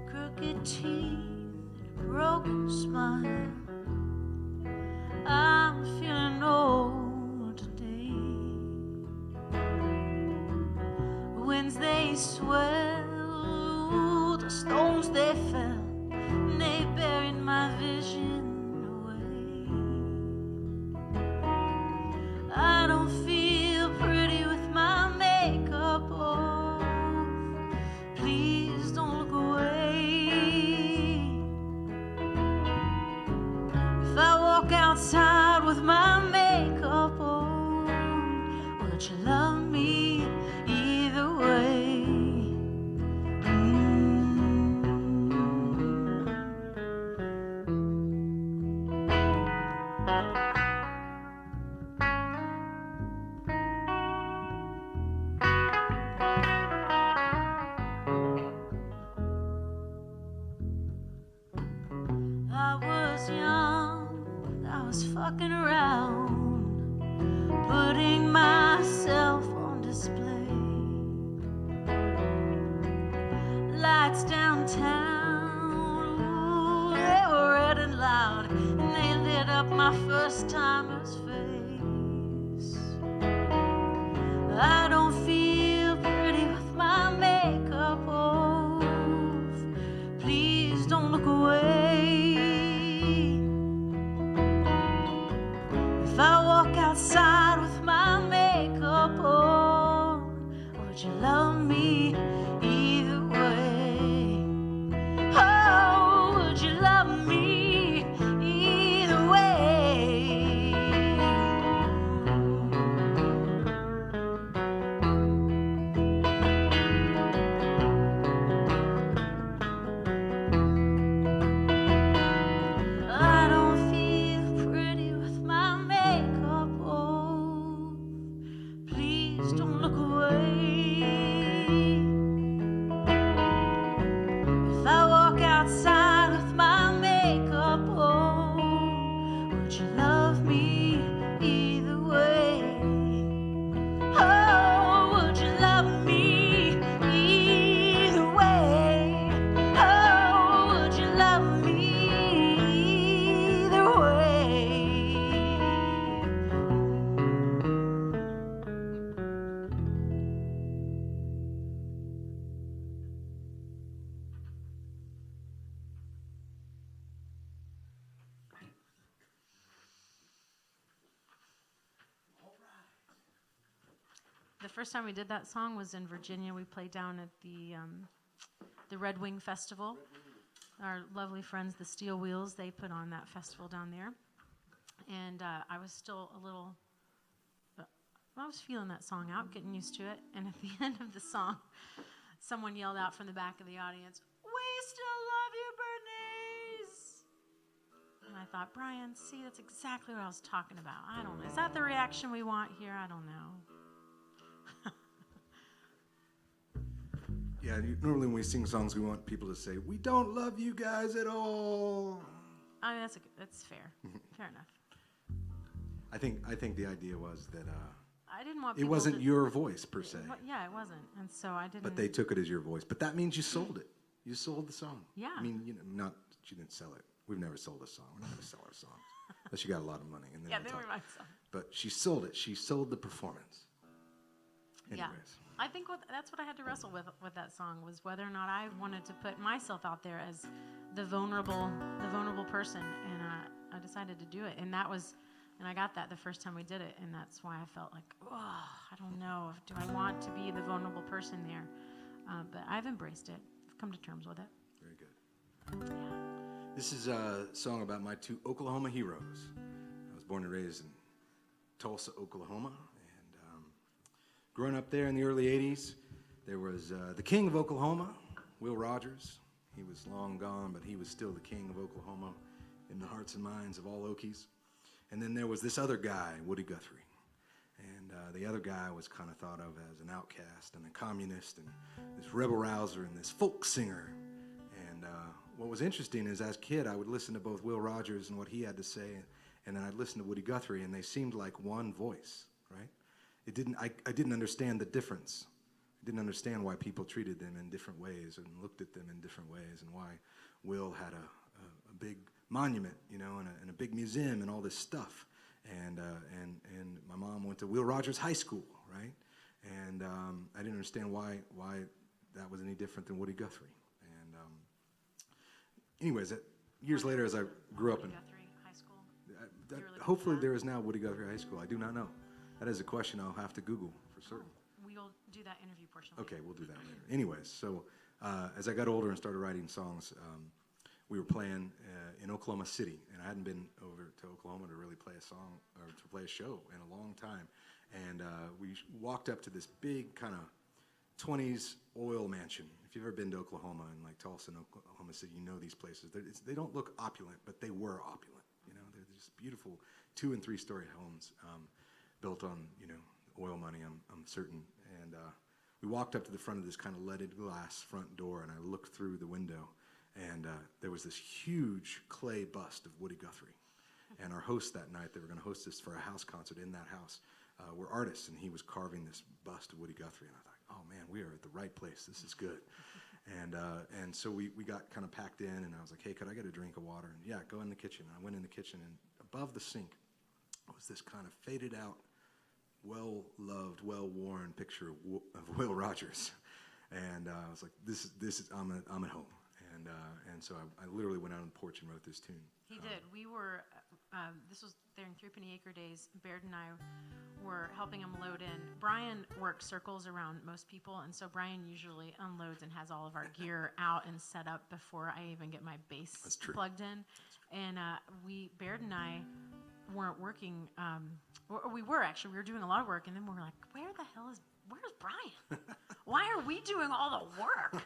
Crooked teeth and a broken smile. I'm feeling old today. Winds they swell, the stones they fell, and they buried my vision away. I don't feel pretty with my makeup off. Please don't look away. If I walk outside with my makeup on, would you love me either way? I was young, I was fucking around, putting myself on display. Lights downtown, ooh, they were red and loud, and they lit up my first timer's face. I don't feel pretty with my makeup off. Please don't look away. If I walk outside with my makeup on, would you love me either way? Oh, would you love me either way? I don't feel pretty with my makeup off. Please don't look away. If I walk outside with my makeup on, would you love me either way? Oh, would you love me either way? Oh, would you love me either way?
The first time we did that song was in Virginia. We played down at the Red Wing Festival. Our lovely friends, the Steel Wheels, they put on that festival down there. And I was still a little, I was feeling that song out, getting used to it. And at the end of the song, someone yelled out from the back of the audience, "We still love you, Bernice!" And I thought, Brian, see, that's exactly what I was talking about. I don't know. Is that the reaction we want here? I don't know.
Yeah, normally when we sing songs, we want people to say, "We don't love you guys at all."
I mean, that's fair. Fair enough.
I think the idea was that
I didn't want
it
people
wasn't
to,
your voice per se,
Yeah, it wasn't. And so I didn't.
but they took it as your voice. But that means you sold it. You sold the song.
Yeah.
I mean, not that you didn't sell it. We've never sold a song. We're not going to sell our songs unless you got a lot of money. And then
Yeah,
we'll
they
talk.
were my song.
But she sold it. She sold the performance. Anyways.
Yeah. I think that's what I had to wrestle with that song, was whether or not I wanted to put myself out there as the vulnerable person, and I decided to do it, and I got that the first time we did it, and that's why I felt like, oh, I don't know, do I want to be the vulnerable person there? But I've embraced it. I've come to terms with it.
Very good.
Yeah.
This is a song about my two Oklahoma heroes. I was born and raised in Tulsa, Oklahoma, and growing up there in the early 80s, there was the king of Oklahoma, Will Rogers. He was long gone, but he was still the king of Oklahoma in the hearts and minds of all Okies. And then there was this other guy, Woody Guthrie. And the other guy was kind of thought of as an outcast and a communist and this rebel rouser and this folk singer. And what was interesting is as a kid, I would listen to both Will Rogers and what he had to say, and then I'd listen to Woody Guthrie, and they seemed like one voice, right? I didn't understand the difference. I didn't understand why people treated them in different ways and looked at them in different ways, and why Will had a big monument, you know, and a big museum and all this stuff. And my mom went to Will Rogers High School, right? And I didn't understand why that was any different than Woody Guthrie. And anyways, years later, as I grew up in
Guthrie High School.
hopefully there is now Woody Guthrie High School. I do not know. That is a question I'll have to Google for certain.
We'll do that interview portion later.
Okay, we'll do that later. Anyways, so as I got older and started writing songs, we were playing in Oklahoma City, and I hadn't been over to Oklahoma to really play a song or to play a show in a long time. And we walked up to this big kind of 20s oil mansion. If you've ever been to Oklahoma and like Tulsa and Oklahoma City, you know these places. They don't look opulent, but they were opulent. You know, they're just beautiful 2- and 3-story homes built on, you know, oil money, I'm certain. And we walked up to the front of this kind of leaded glass front door, and I looked through the window, and there was this huge clay bust of Woody Guthrie. And our hosts that night, they were going to host us for a house concert in that house, were artists, and he was carving this bust of Woody Guthrie. And I thought, oh man, we are at the right place. This is good. And so we got kind of packed in, and I was like, hey, could I get a drink of water? And yeah, go in the kitchen. And I went in the kitchen, and above the sink was this kind of faded out, well-loved, well-worn picture of Will Rogers. And I was like, this is I'm at home. And so I literally went out on the porch and wrote this tune.
He did. We were, this was during 3 Penny Acre days. Baird and I were helping him load in. Brian works circles around most people, and so Brian usually unloads and has all of our gear out and set up before I even get my bass plugged in. And Baird and I weren't working, or we were doing a lot of work, and then we were like, where's Brian? Why are we doing all the work?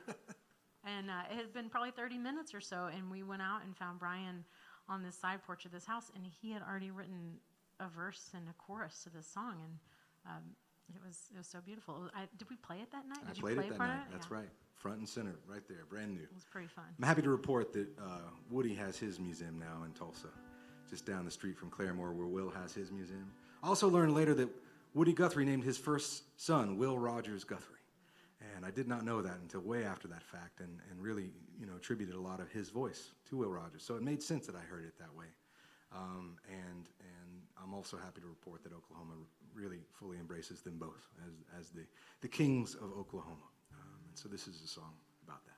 And it had been probably 30 minutes or so, and we went out and found Brian on this side porch of this house, and he had already written a verse and a chorus to this song, and it was so beautiful. Did we play it that night?
I played it that night. That's right, front and center, right there, brand new.
It was pretty fun.
I'm happy to report that Woody has his museum now in Tulsa, just down the street from Claremore, where Will has his museum. I also learned later that Woody Guthrie named his first son Will Rogers Guthrie. And I did not know that until way after that fact, and really, you know, attributed a lot of his voice to Will Rogers. So it made sense that I heard it that way. And I'm also happy to report that Oklahoma really fully embraces them both as the kings of Oklahoma. And so this is a song about that.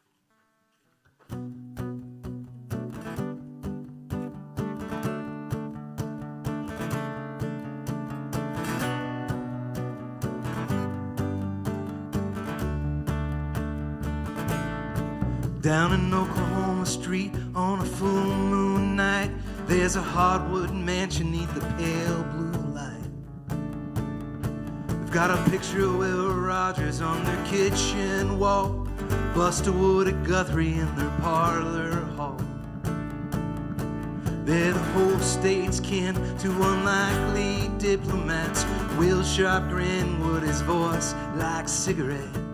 Down in Oklahoma Street on a full moon night, there's a hardwood mansion neath the pale blue light. They've got a picture of Will Rogers on their kitchen wall, bust of Woody Guthrie in their parlor hall. They're the whole state's kin to unlikely diplomats. Will's sharp grin, Woody's voice like cigarettes.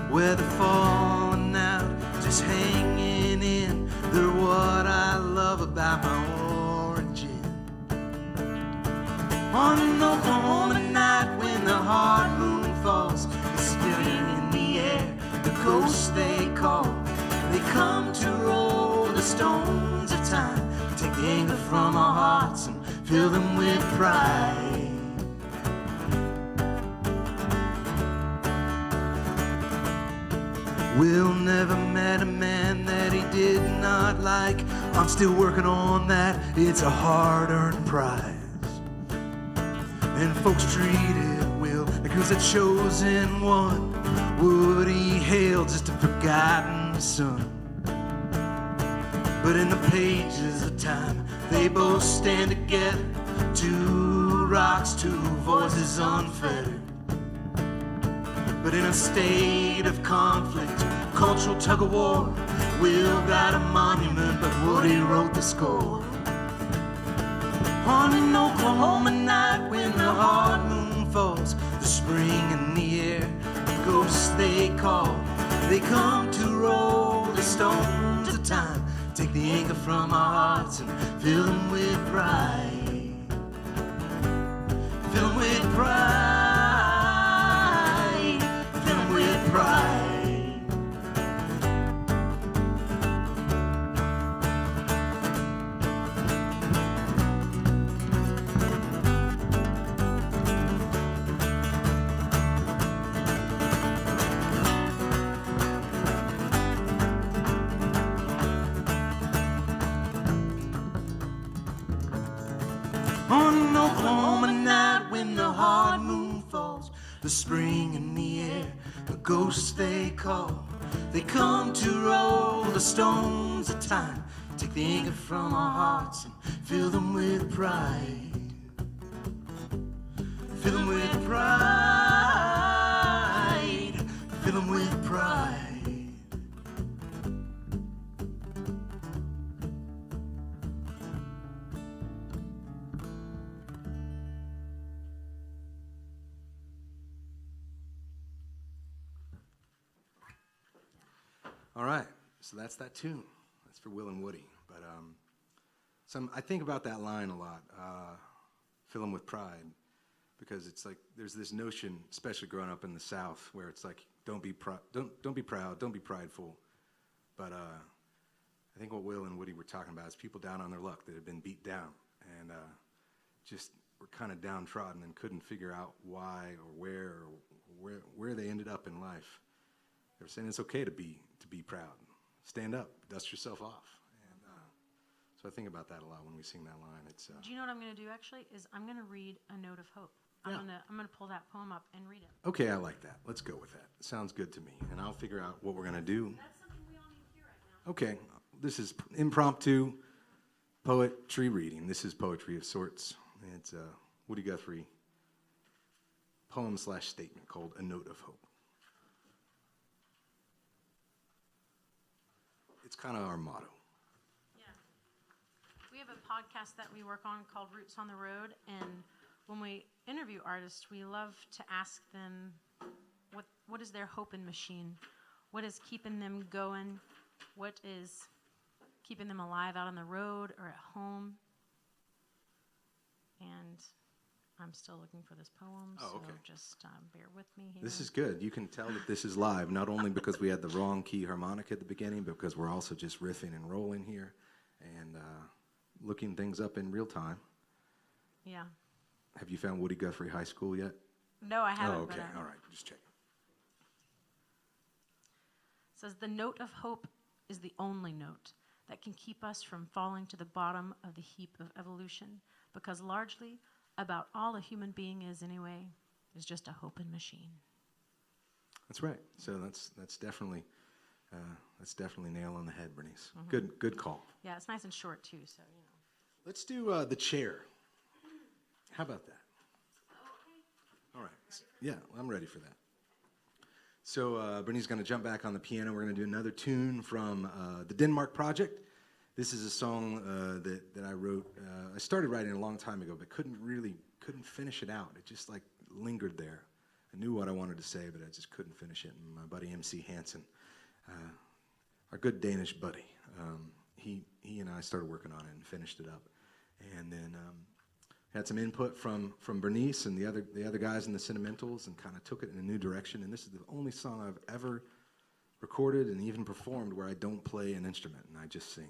Where they're falling out, just hanging in. They're what I love about my origin. On an Oklahoma night when the hard moon falls, it's spinning in the air, the ghosts they call. They come to roll the stones of time, take the anger from our hearts and fill them with pride. Will never met a man that he did not like. I'm still working on that, it's a hard-earned prize. And folks treated Will like he was a chosen one. Would he hail just a forgotten son? But in the pages of time, they both stand together. Two rocks, two voices unfettered. But in a state of conflict, cultural tug-of-war, Will got a monument, but Woody wrote the score. On an Oklahoma night when the hard moon falls, the spring in the air, the ghosts they call, they come to roll the stones of time, take the anger from our hearts and fill them with pride. Fill them with pride. Fill them with pride. On an Oklahoma night when the hard moon falls, the spring in the air, the ghosts they call, they come to roll the stones of time, take the anger from our hearts and fill them with pride. Fill them with pride. Fill them with pride.
All right, so that's that tune. That's for Will and Woody. But I think about that line a lot, fill them with pride, because it's like there's this notion, especially growing up in the South, where it's like don't be proud, don't be prideful. But I think what Will and Woody were talking about is people down on their luck that had been beat down and just were kind of downtrodden and couldn't figure out why or where they ended up in life. They were saying it's okay to be proud. Stand up, dust yourself off. And so I think about that a lot when we sing that line. It's
Do you know what I'm going to do actually? Is I'm going to read A Note of Hope.
Yeah.
I'm going to pull that poem up and read it.
okay, I like that. Let's go with that. Sounds good to me. And I'll figure out what we're going to do.
That's something we all need to hear right now.
Okay, this is impromptu poetry reading. This is poetry of sorts. It's Woody Guthrie poem/statement called A Note of Hope. It's kind of our motto.
Yeah. We have a podcast that we work on called Roots on the Road, and when we interview artists, we love to ask them what is their hope and machine? What is keeping them going? What is keeping them alive out on the road or at home? And I'm still looking for this poem,
Oh, okay.
so just bear with me here.
This is good. You can tell that this is live, not only because we had the wrong key harmonica at the beginning, but because we're also just riffing and rolling here and looking things up in real time.
Yeah.
Have you found Woody Guthrie High School yet?
No, I haven't.
Oh, okay.
But,
All right. Just check.
It says, the note of hope is the only note that can keep us from falling to the bottom of the heap of evolution, because largely about all a human being is anyway is just a hoping machine.
That's right. So that's definitely nail on the head, Bernice. Mm-hmm. Good call.
Yeah, it's nice and short too, so you know.
Let's do the chair. How about that? All right. Yeah, I'm ready for that. So Bernie's going to jump back on the piano. We're going to do another tune from the Denmark Project. This is a song that I wrote. I started writing a long time ago, but couldn't finish it out. It just like lingered there. I knew what I wanted to say, but I just couldn't finish it. And my buddy MC Hansen, our good Danish buddy, he and I started working on it and finished it up. And then had some input from Bernice and the other guys in the Sentimentals, and kind of took it in a new direction. And this is the only song I've ever recorded and even performed where I don't play an instrument and I just sing.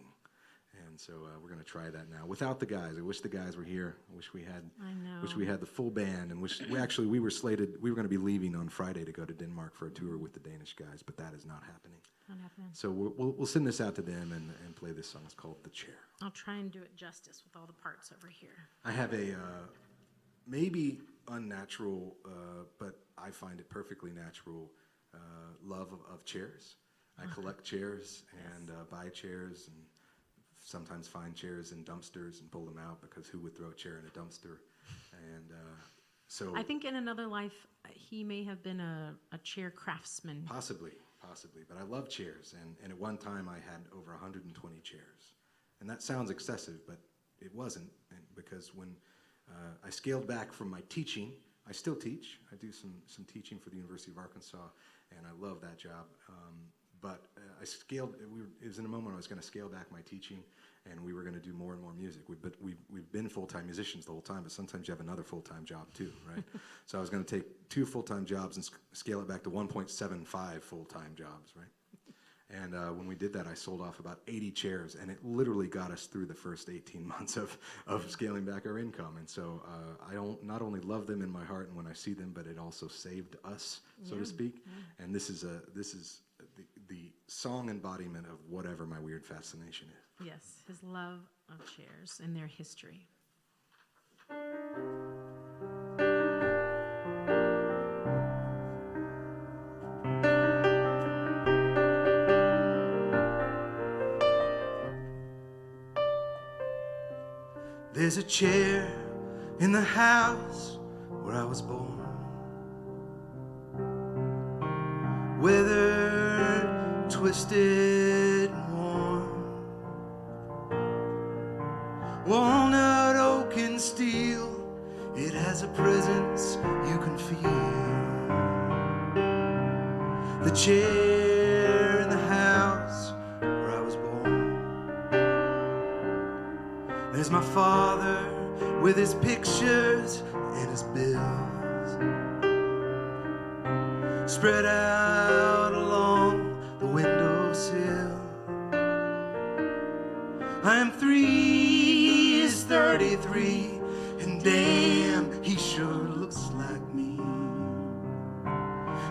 And so we're going to try that now without the guys. I wish the guys were here. I wish we had the full band, and we were slated. We were going to be leaving on Friday to go to Denmark for a tour with the Danish guys, but that is not happening.
Not happening.
So we'll send this out to them and play this song. It's called The Chair.
I'll try and do it justice with all the parts over here.
I have a maybe unnatural, but I find it perfectly natural love of chairs. I collect chairs and buy chairs and sometimes find chairs in dumpsters and pull them out, because who would throw a chair in a dumpster? And so
I think in another life, he may have been a chair craftsman.
Possibly, but I love chairs, and at one time I had over 120 chairs. And that sounds excessive, but it wasn't, because when I scaled back from my teaching, I still teach. I do some teaching for the University of Arkansas, and I love that job. But I scaled. It was in a moment when I was going to scale back my teaching, and we were going to do more and more music. We've been full-time musicians the whole time, but sometimes you have another full-time job too, right? So I was going to take 2 full-time jobs and scale it back to 1.75 full-time jobs, right? And when we did that, I sold off about 80 chairs, and it literally got us through the first 18 months of scaling back our income. And so I don't not only love them in my heart and when I see them, but it also saved us, so to speak. Yeah. And this is the song embodiment of whatever my weird fascination is.
Yes, his love of chairs and their history.
There's a chair in the house where I was born, weathered, twisted, and worn, walnut, oak, and steel. It has a presence you can feel. The chair in the house where I was born. There's my father with his pictures and his bills spread out along the windowsill. I am 3, he's 33, and damn, he sure looks like me.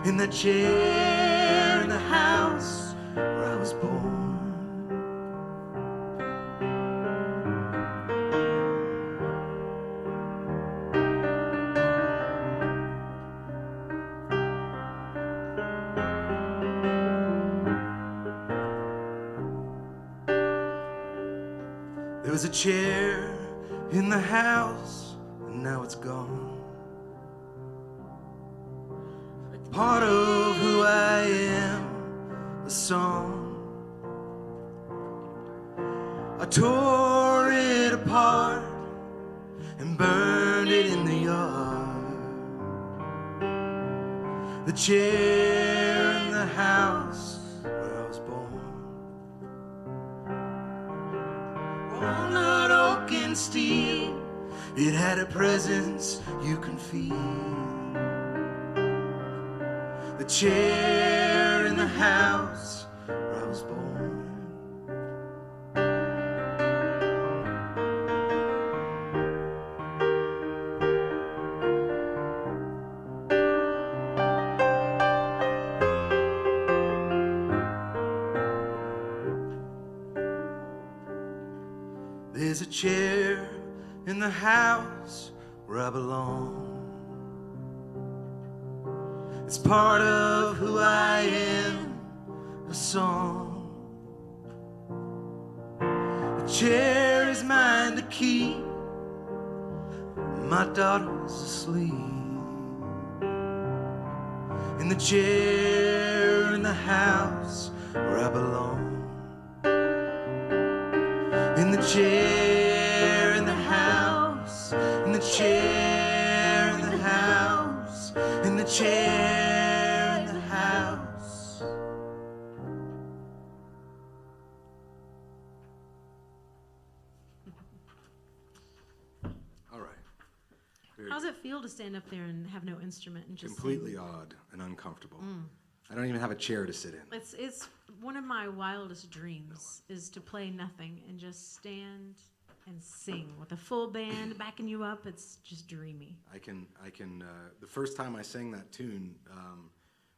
In that chair in the house where I was born. There was a chair in the house, and now it's gone. Part of who I am, a song. I tore it apart and burned it in the yard. The chair in the house where I was born. Walnut, oak, and steel. It had a presence you can feel. The chair in the house where I was born. There's a chair in the house where I belong. It's part of who I am, a song. The chair is mine to keep. My daughter's asleep. In the chair in the house where I belong. In the chair in the house, in the chair in the house, in the chair in the house.
All right.
How does it feel to stand up there and have no instrument and just
Completely
sing?
odd and uncomfortable. I don't even have a chair to sit in.
It's one of my wildest dreams is to play nothing and just stand and sing with a full band backing you up. It's just dreamy.
I can. The first time I sang that tune,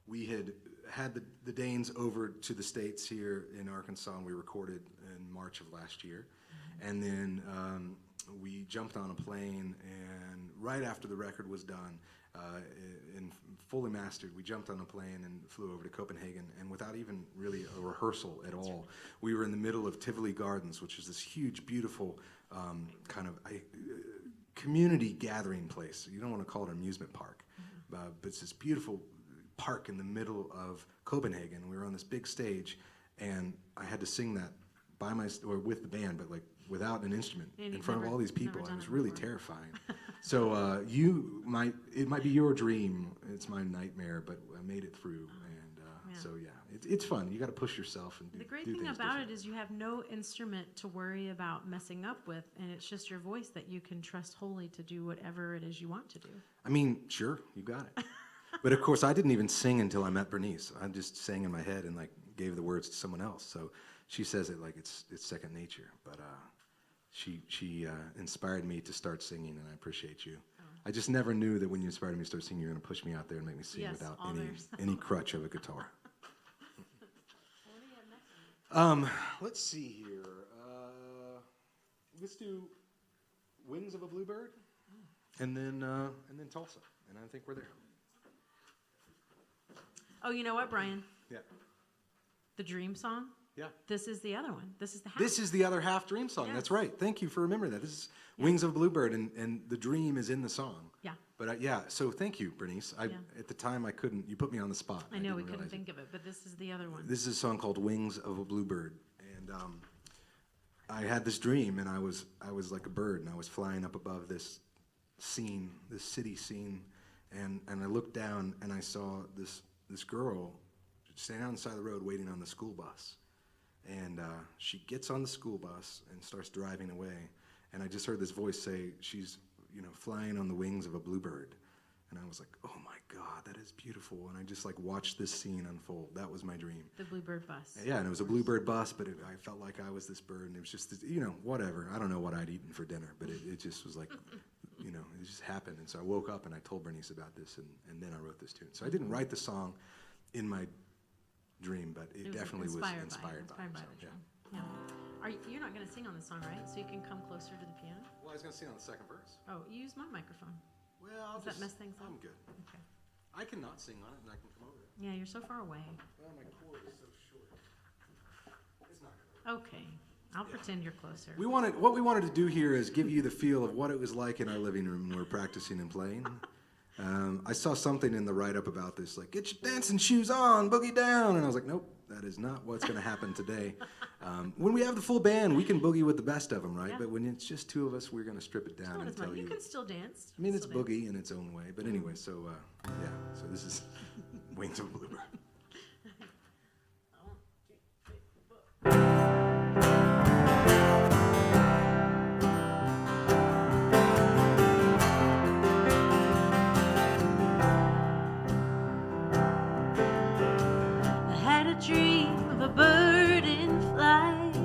we had the Danes over to the States here in Arkansas, and we recorded in March of last year. And then we jumped on a plane and right after the record was done and fully mastered, we jumped on a plane and flew over to Copenhagen, and without even really a rehearsal at all, we were in the middle of Tivoli Gardens, which is this huge, beautiful kind of community gathering place. You don't want to call it an amusement park, but it's this beautiful park in the middle of Copenhagen. We were on this big stage, and I had to sing that by or with the band, but like without an instrument in front of all these people. It was really terrifying. So it might be your dream. It's my nightmare, but I made it through, and so yeah, it's fun. You got to push yourself and do.
The great thing about it is you have no instrument to worry about messing up with, and it's just your voice that you can trust wholly to do whatever it is you want to do.
I mean, sure, you got it. But of course, I didn't even sing until I met Bernice. I just sang in my head and like gave the words to someone else. So she says it like it's second nature. But she inspired me to start singing, and I appreciate you. I just never knew that when you inspired me to start singing, you were going to push me out there and make me sing without any crutch of a guitar. Let's see here. Let's do Wings of a Bluebird, and then Tulsa, and I think we're there.
Oh, you know what, Brian?
Yeah.
The Dream song?
Yeah.
This is the other one. This is the half.
This is the other half Dream song.
Yes.
That's right. Thank you for remembering that. This is Wings of a Bluebird, and the Dream is in the song.
Yeah.
But so thank you, Bernice. At the time I couldn't. You put me on the spot.
I know we couldn't think of it, but this is the other one.
This is a song called Wings of a Bluebird, and I had this dream, and I was like a bird, and I was flying up above this scene, this city scene, and I looked down, and I saw this girl standing on the side of the road waiting on the school bus. And she gets on the school bus and starts driving away. And I just heard this voice say, she's, flying on the wings of a bluebird. And I was like, oh my God, that is beautiful. And I just like watched this scene unfold. That was my dream.
The bluebird bus.
Yeah, and it was a bluebird bus, but I felt like I was this bird. And it was just, whatever. I don't know what I'd eaten for dinner, but it just was like, it just happened. And so I woke up and I told Bernice about this, and then I wrote this tune. So I didn't write the song in my dream, but it definitely was inspired by it.
The dream. Yeah. You're not going to sing on this song, right? So you can come closer to the piano?
Well, I was going to sing on the second verse.
Oh, you use my microphone.
Well,
Does that mess things up?
I'm good.
Okay.
I cannot sing on it, and I can come over it.
Yeah, you're so far away.
Well, my cord is so short. It's not going to work.
Okay. I'll pretend you're closer.
What we wanted to do here is give you the feel of what it was like in our living room when we were practicing and playing. I saw something in the write-up about this, like, get your dancing shoes on, boogie down. And I was like, nope, that is not what's going to happen today. When we have the full band, we can boogie with the best of them, right?
Yeah.
but when it's just two of us, we're going to strip it down and tell you.
You can still dance.
I mean, it's boogie in its own way. But anyway, so this is Wings of a Bluebird.
Dream of a bird in flight,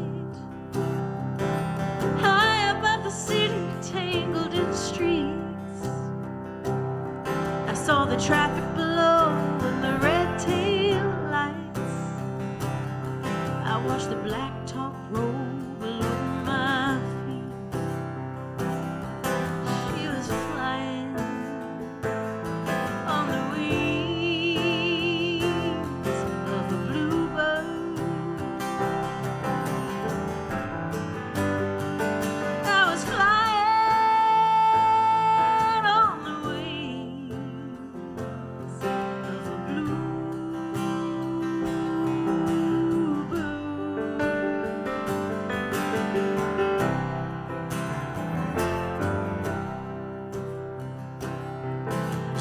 high above the city, tangled in streets. I saw the traffic below and the red tail lights. I watched the blacktop roll below my feet. She was flying on the wings.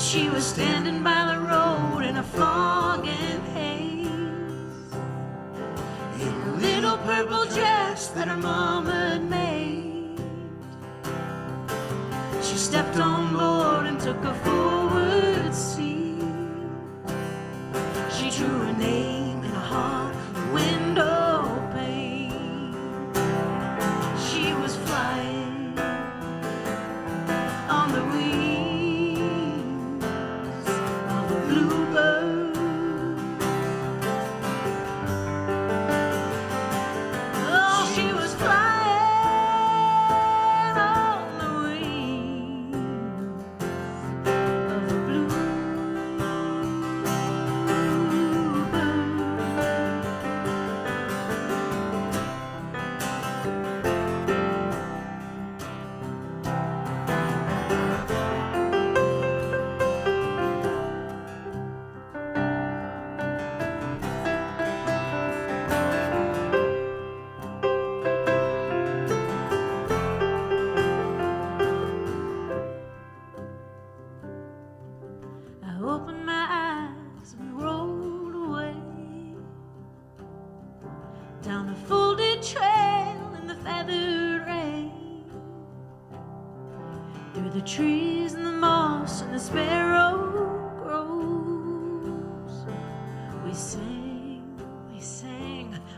She was standing by the road in a fog and haze, in a little purple dress that her mama had made. She stepped on board and took a forward seat. She drew her name in a heart window pane. She was flying on the wings. where the trees and the moss and the sparrow grows. We sang,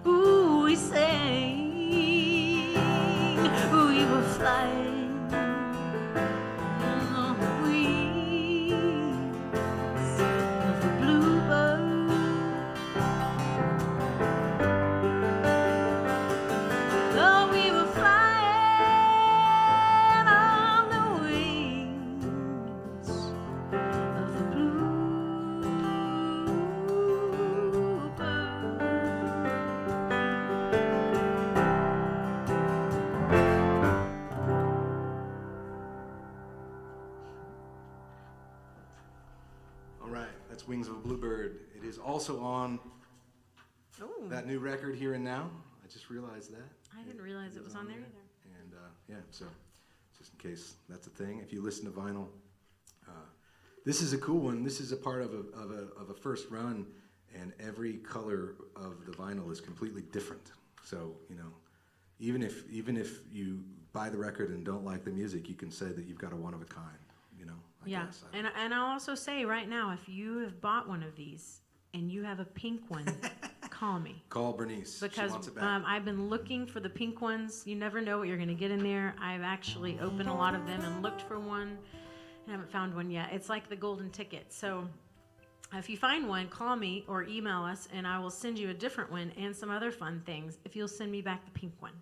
ooh, we sang. We were flying on the wings of the bluebird. Oh, we were flying on the wings of the
All right, that's Wings of a Bluebird. It is also on
Ooh,
that new record, Here and Now. I just realized that.
I didn't realize it was on there either.
And yeah, so just in case that's a thing, if you listen to vinyl, this is a cool one. This is a part of a first run, and every color of the vinyl is completely different. So even if you buy the record and don't like the music, you can say that you've got a one of a kind. I
Yeah,
guess.
and I'll also say right now, if you have bought one of these and you have a pink one, call me.
Call Bernice.
Because
she wants it back.
I've been looking for the pink ones. You never know what you're going to get in there. I've actually opened a lot of them and looked for one. I haven't found one yet. It's like the golden ticket. So if you find one, call me or email us, and I will send you a different one and some other fun things if you'll send me back the pink one.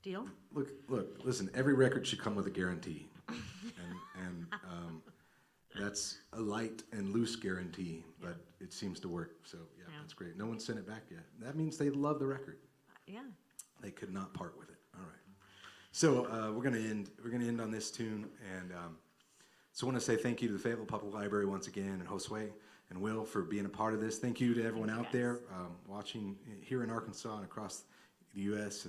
Deal?
Look, listen, every record should come with a guarantee. and that's a light and loose guarantee, but it seems to work. So yeah, that's great. No one sent it back yet. That means they love the record.
Yeah.
They could not part with it. All right. So we're gonna end on this tune, and so I want to say thank you to the Fayetteville Public Library once again, and Josue and Will for being a part of this. Thank you to everyone out there watching here in Arkansas and across the U.S.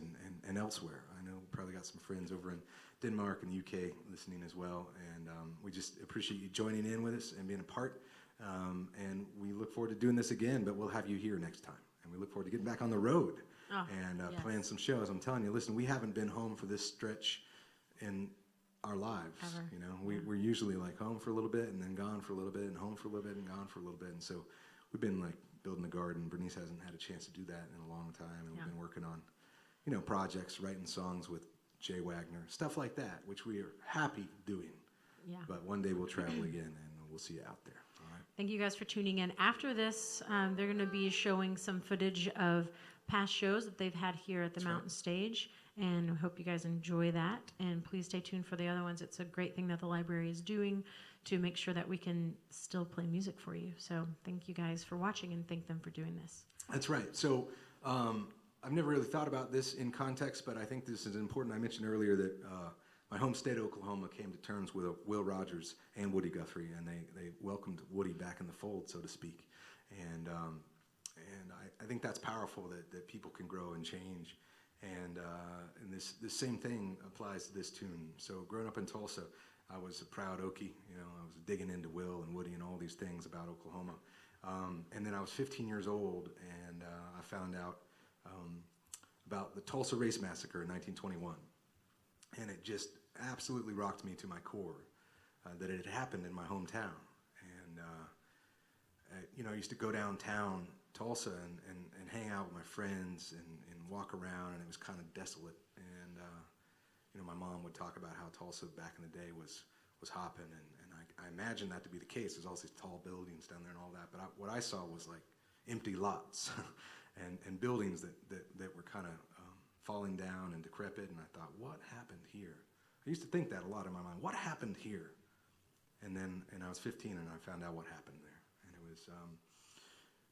and elsewhere. I know we probably got some friends over in Denmark and the UK listening as well, and we just appreciate you joining in with us and being a part, and we look forward to doing this again, but we'll have you here next time, and we look forward to getting back on the road and playing some shows. I'm telling you, listen, we haven't been home for this stretch in our lives.
Ever.
We're usually like home for a little bit and then gone for a little bit and home for a little bit and gone for a little bit, and so we've been like building a garden. Bernice hasn't had a chance to do that in a long time, and we've been working on projects, writing songs with Jay Wagner, stuff like that, which we are happy doing.
Yeah.
But one day we'll travel again, and we'll see you out there. All right.
Thank you guys for tuning in. After this, they're going to be showing some footage of past shows that they've had here at the Mountain Stage, and I hope you guys enjoy that. And please stay tuned for the other ones. It's a great thing that the library is doing to make sure that we can still play music for you. So thank you guys for watching, and thank them for doing this.
That's right. So I've never really thought about this in context, but I think this is important. I mentioned earlier that my home state, Oklahoma, came to terms with Will Rogers and Woody Guthrie, and they welcomed Woody back in the fold, so to speak. And I think that's powerful, that people can grow and change. And this same thing applies to this tune. So growing up in Tulsa, I was a proud Okie. I was digging into Will and Woody and all these things about Oklahoma. And then I was 15 years old, and I found out about the Tulsa Race Massacre in 1921. And it just absolutely rocked me to my core that it had happened in my hometown. And I used to go downtown Tulsa and hang out with my friends and walk around, and it was kind of desolate. And my mom would talk about how Tulsa back in the day was hopping, and I imagined that to be the case. There's all these tall buildings down there and all that, but what I saw was like empty lots and buildings that were kind of falling down and decrepit, and I thought, what happened here? I used to think that a lot in my mind. What happened here? And I was 15, and I found out what happened there. And it was,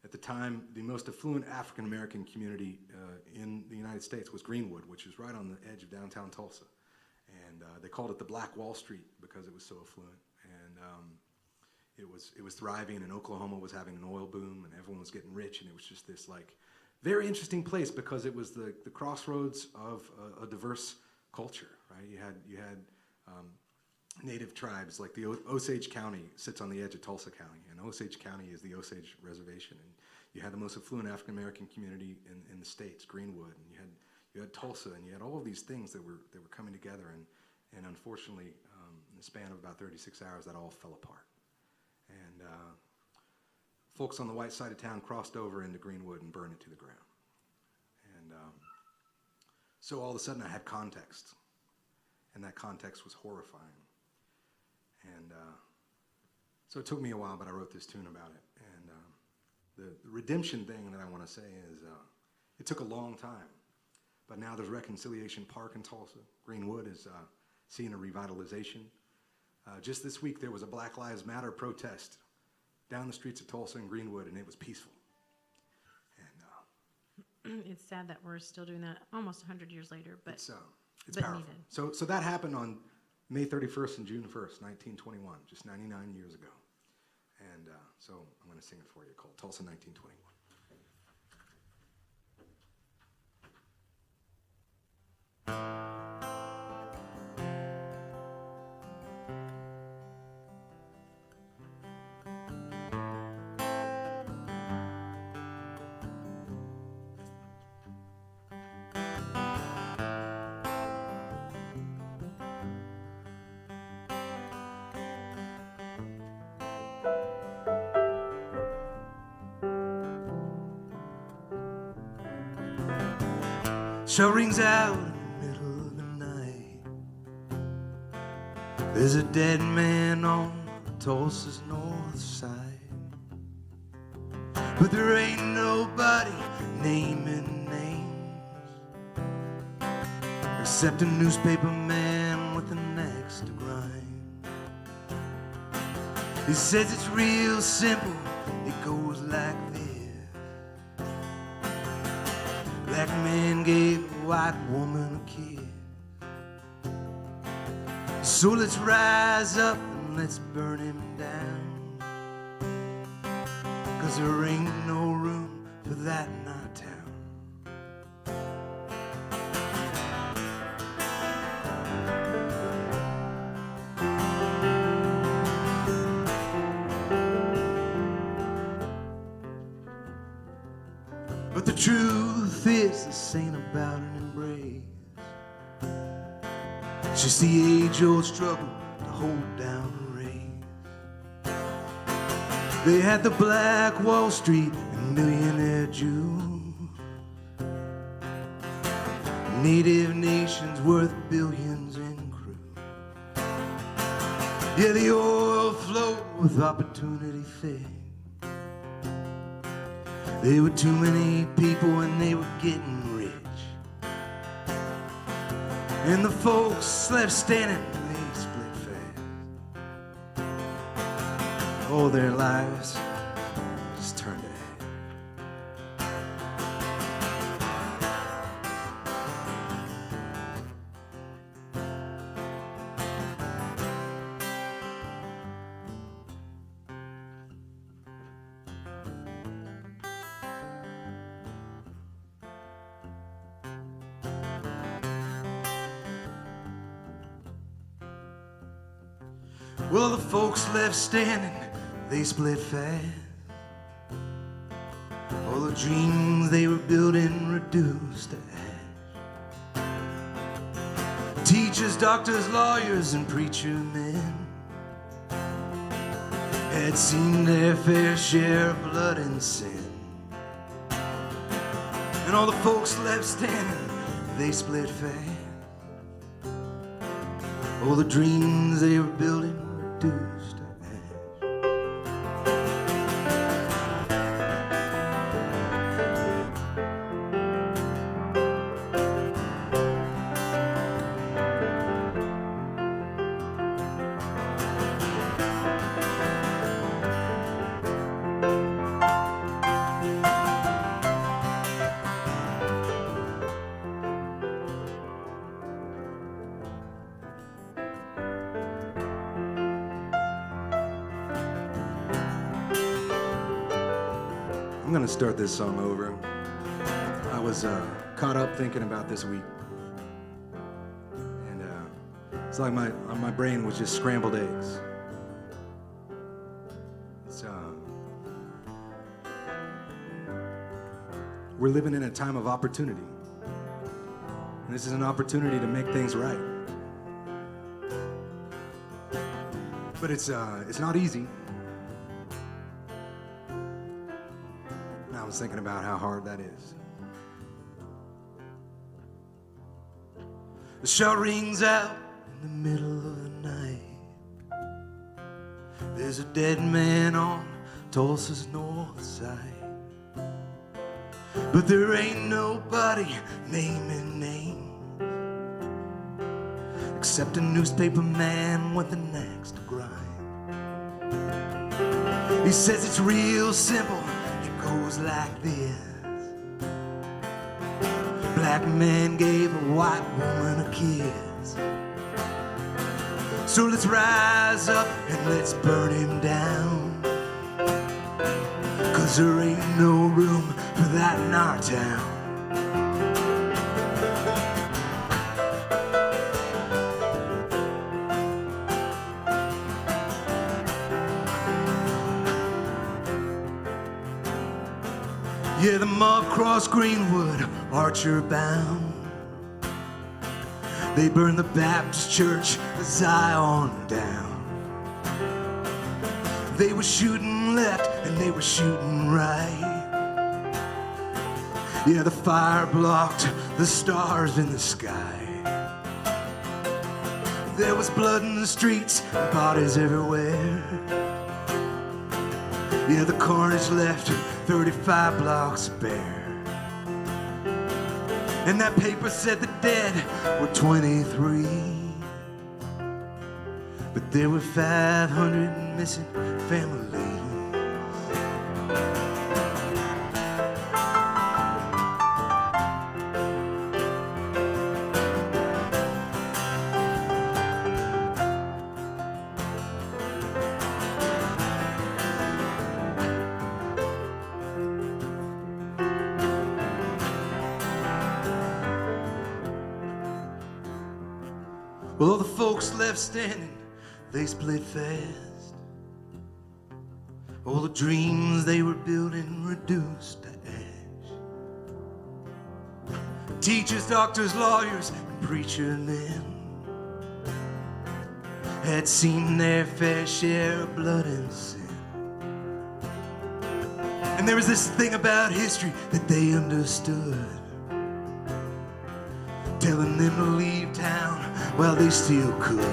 at the time, the most affluent African-American community in the United States was Greenwood, which is right on the edge of downtown Tulsa. And they called it the Black Wall Street because it was so affluent. And it was thriving, and Oklahoma was having an oil boom, and everyone was getting rich, and it was just this like very interesting place because it was the crossroads of a diverse culture, right? You had native tribes, like the Osage County sits on the edge of Tulsa County, and Osage County is the Osage Reservation, and you had the most affluent African American community in the states, Greenwood, and you had Tulsa, and you had all of these things that were coming together, and unfortunately, in the the span of about 36 hours, that all fell apart. And folks on the white side of town crossed over into Greenwood and burned it to the ground. And so all of a sudden I had context, and that context was horrifying. And so it took me a while, but I wrote this tune about it. And the redemption thing that I want to say is it took a long time, but now there's Reconciliation Park in Tulsa. Greenwood is seeing a revitalization. Just this week there was a Black Lives Matter protest down the streets of Tulsa and Greenwood, and it was peaceful. And
It's sad that we're still doing that almost 100 years later, but
it's
but
powerful.
needed.
So that happened on May 31st and June 1st, 1921, just 99 years ago. And so I'm going to sing it for you, called Tulsa 1921.
Shell rings out in the middle of the night. There's a dead man on Tulsa's north side, but there ain't nobody naming names except a newspaper man with an axe to grind. He says it's real simple, it goes like this. Black man gave a white woman a kiss. So let's rise up and let's burn him down, 'cause there ain't no room for that in our town. But the truth is, this ain't about an embrace. It's just the age-old struggle to hold down a race. They had the Black Wall Street and millionaire Jews, native nations worth billions in crude. Yeah, the oil flowed with opportunity thick. There were too many people and they were getting rich. And the folks left standing, they split fast. All their lives just turned to ash. Well, the folks left standing, they split fast. All the dreams they were building reduced to ash. Teachers, doctors, lawyers, and preacher men had seen their fair share of blood and sin. And all the folks left standing, they split fast. All the dreams they were building reduced to ash.
I'm going to start this song over. I was caught up thinking about this week. And it's like my brain was just scrambled eggs. It's, we're living in a time of opportunity. And this is an opportunity to make things right. But it's not easy. And I was thinking about how hard that is.
The shot rings out in the middle of the night. There's a dead man on Tulsa's north side. But there ain't nobody naming names except a newspaper man with an axe to grind. He says it's real simple, it goes like this. Black man gave a white woman a kiss. So let's rise up and let's burn him down, 'cause there ain't no room for that in our town. Yeah, the mob crossed Greenwood, Archer bound. They burned the Baptist church of Zion down. They were shooting left and they were shooting right. Yeah, the fire blocked the stars in the sky. There was blood in the streets and bodies everywhere. Yeah, the carnage left 35 blocks bare. And that paper said the dead were 23. But there were 500 missing families. Well, all the folks left standing, they split fast. All the dreams they were building reduced to ash. Teachers, doctors, lawyers, and preacher men had seen their fair share of blood and sin. And there was this thing about history that they understood, telling them to leave town while they still could.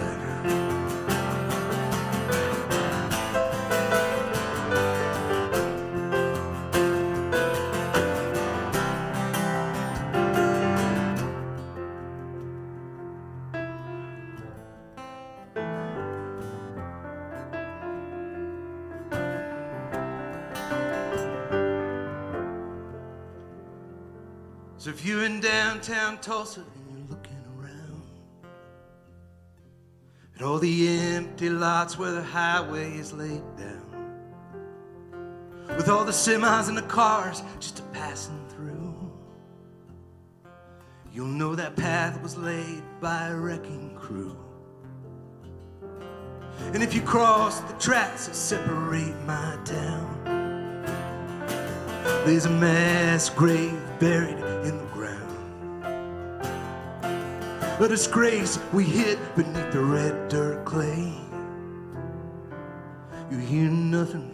So if you're in downtown Tulsa and you're looking around at all the empty lots where the highway is laid down, with all the semis and the cars just a passing through, you'll know that path was laid by a wrecking crew. And if you cross the tracks that separate my town, there's a mass grave buried in the ground, a disgrace we hid beneath the red dirt clay. You hear nothing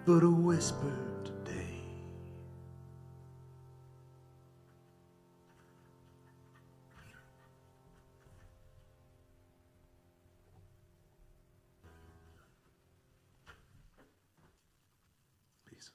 but a whisper today. Peace.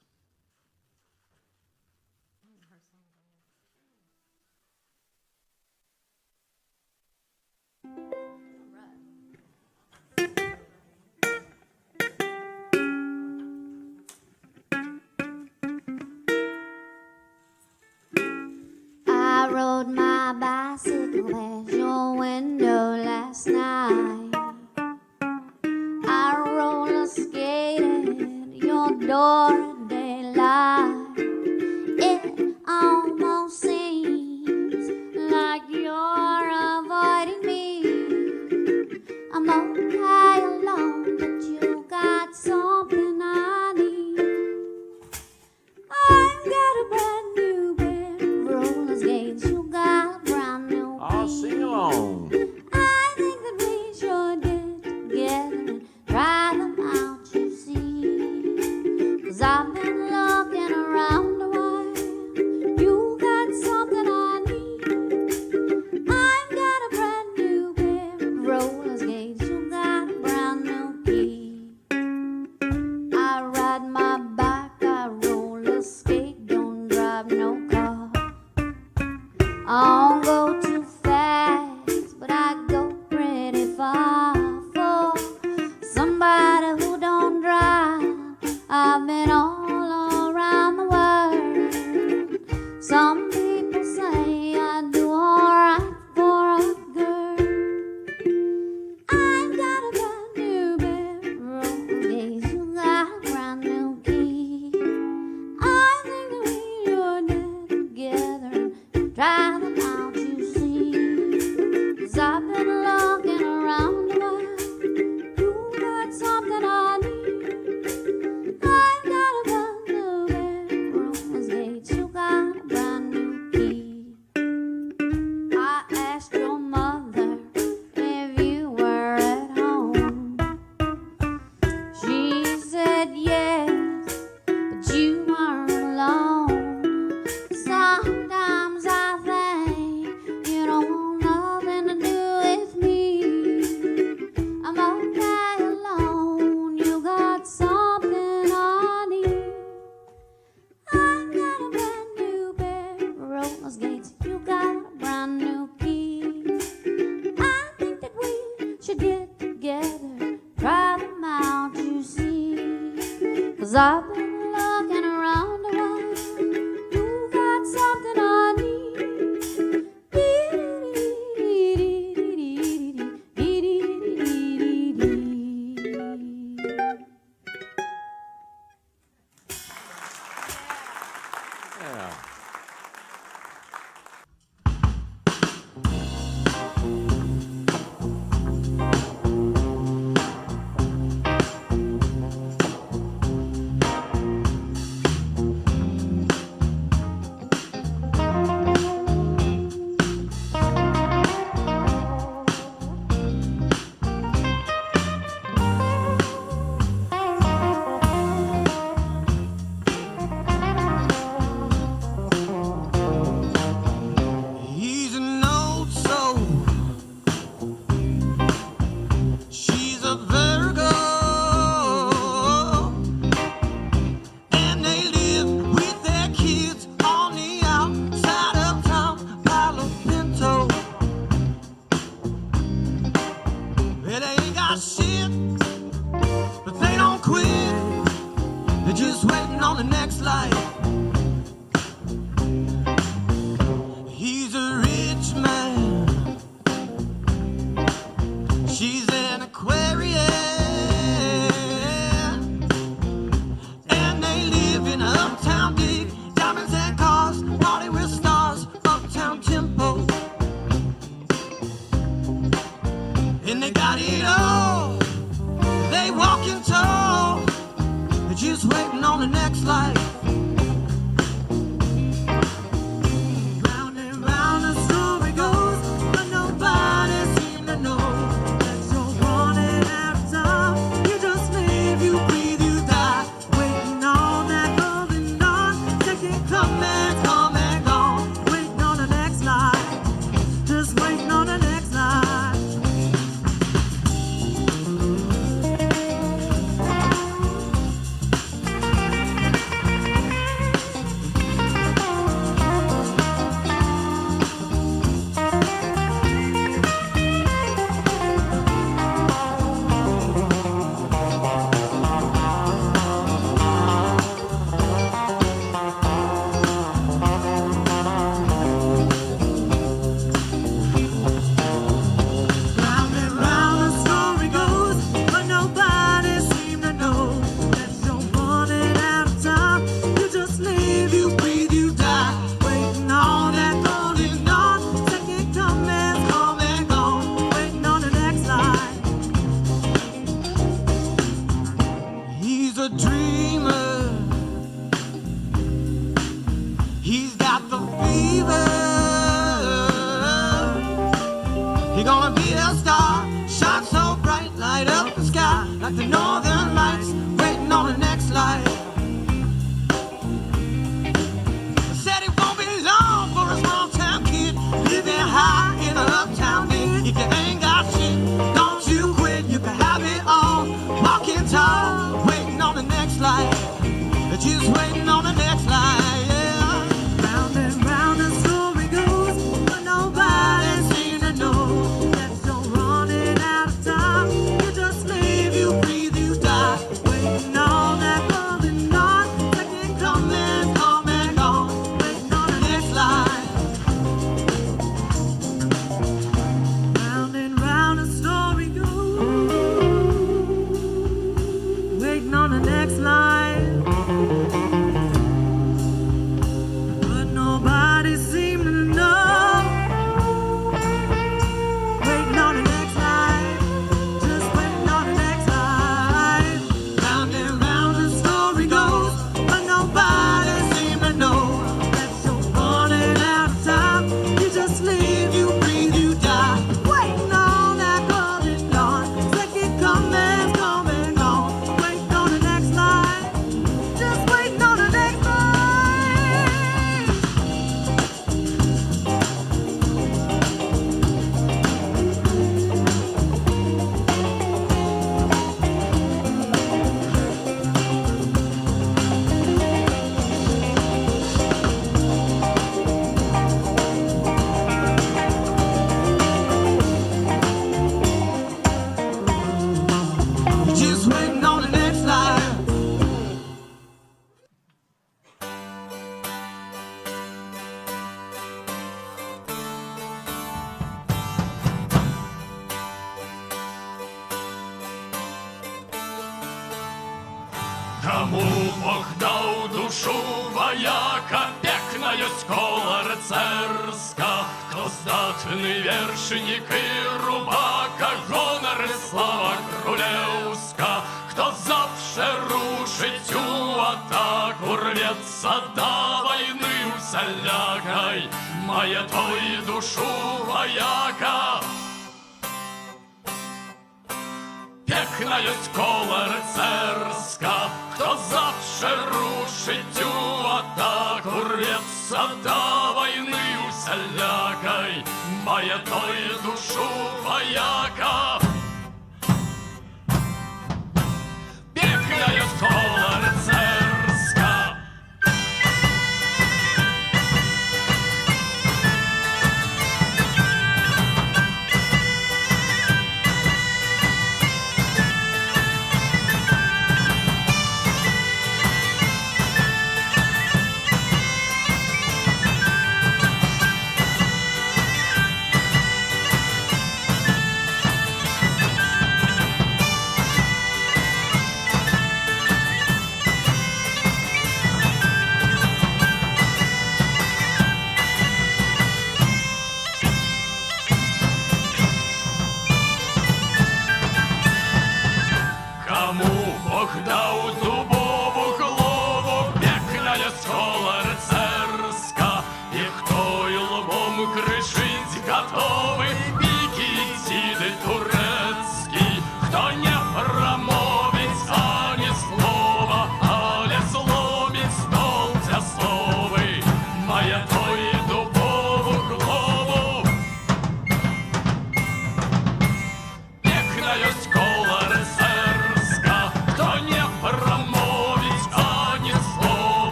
I rode my bicycle past your window last night. I roller skated your door at daylight. It almost seems like you're avoiding me. I'm okay alone, but you got something I need. I've got a brand new pair of roller skates. You got a brand new
I'll sing along.
I think that we should get together and try 'cause I've been looking around a while. You got something I need.
On the next line.
Кому Бог дав душу вояка, пекная скола рыцарска, кто здатный вершник и рубака, гонор и слава королевска, кто завше рушить у атаку, рвется до войны усялякой, мая той душу вояка. Пекная скола рыцарска, кто завше рушить у атаку, рвется до войны усялякой, мая той душу вояка. Пекная скола рыцарска.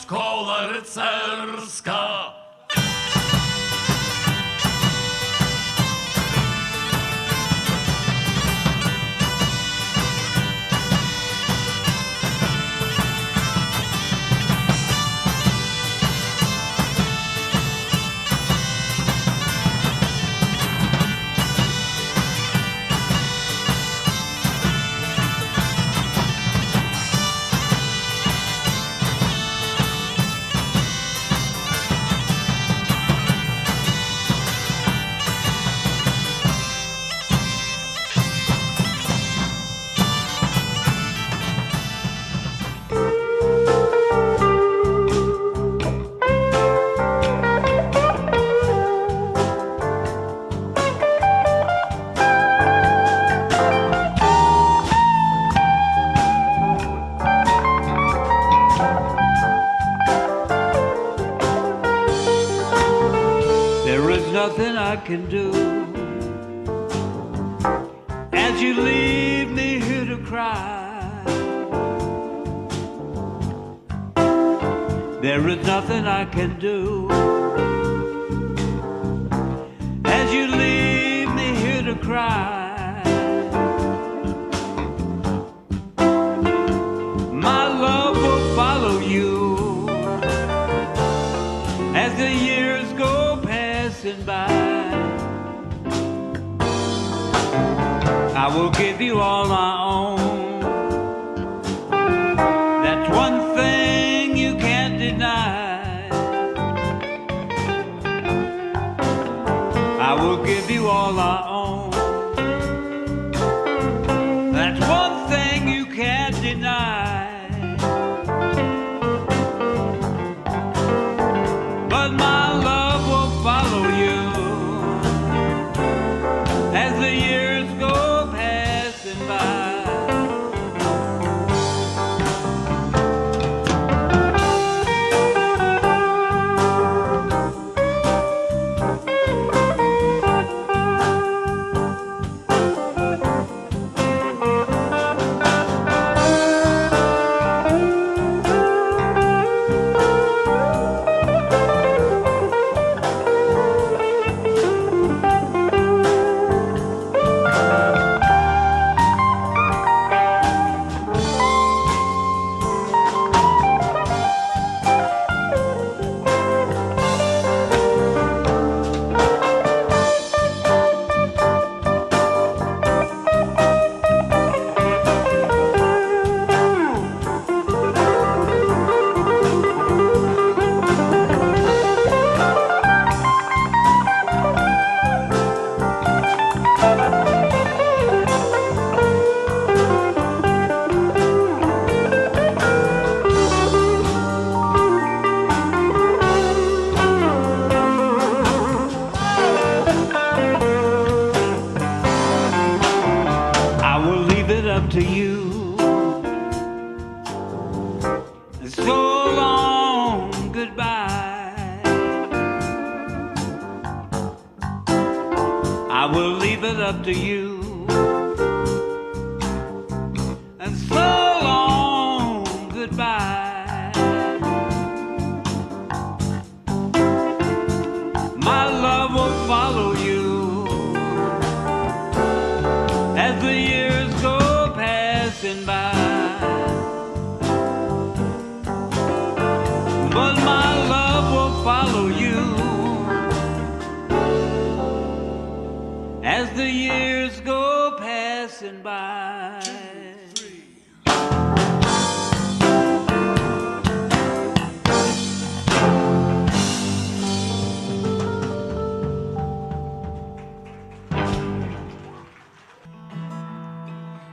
Скола рыцарска.
Nothing I can do as you leave me here to cry. There is nothing I can do as you leave me here to cry. My love will follow you as the years go passing by. I will give you all I own. That's one thing you can't deny. I will give you all I own. That's one thing you can't deny. But my love will follow you as the years go passing by. so long, goodbye. I will leave it up to you. And so long, goodbye. My love will follow you as the years go passing by. But my love will follow you as the years go passing by.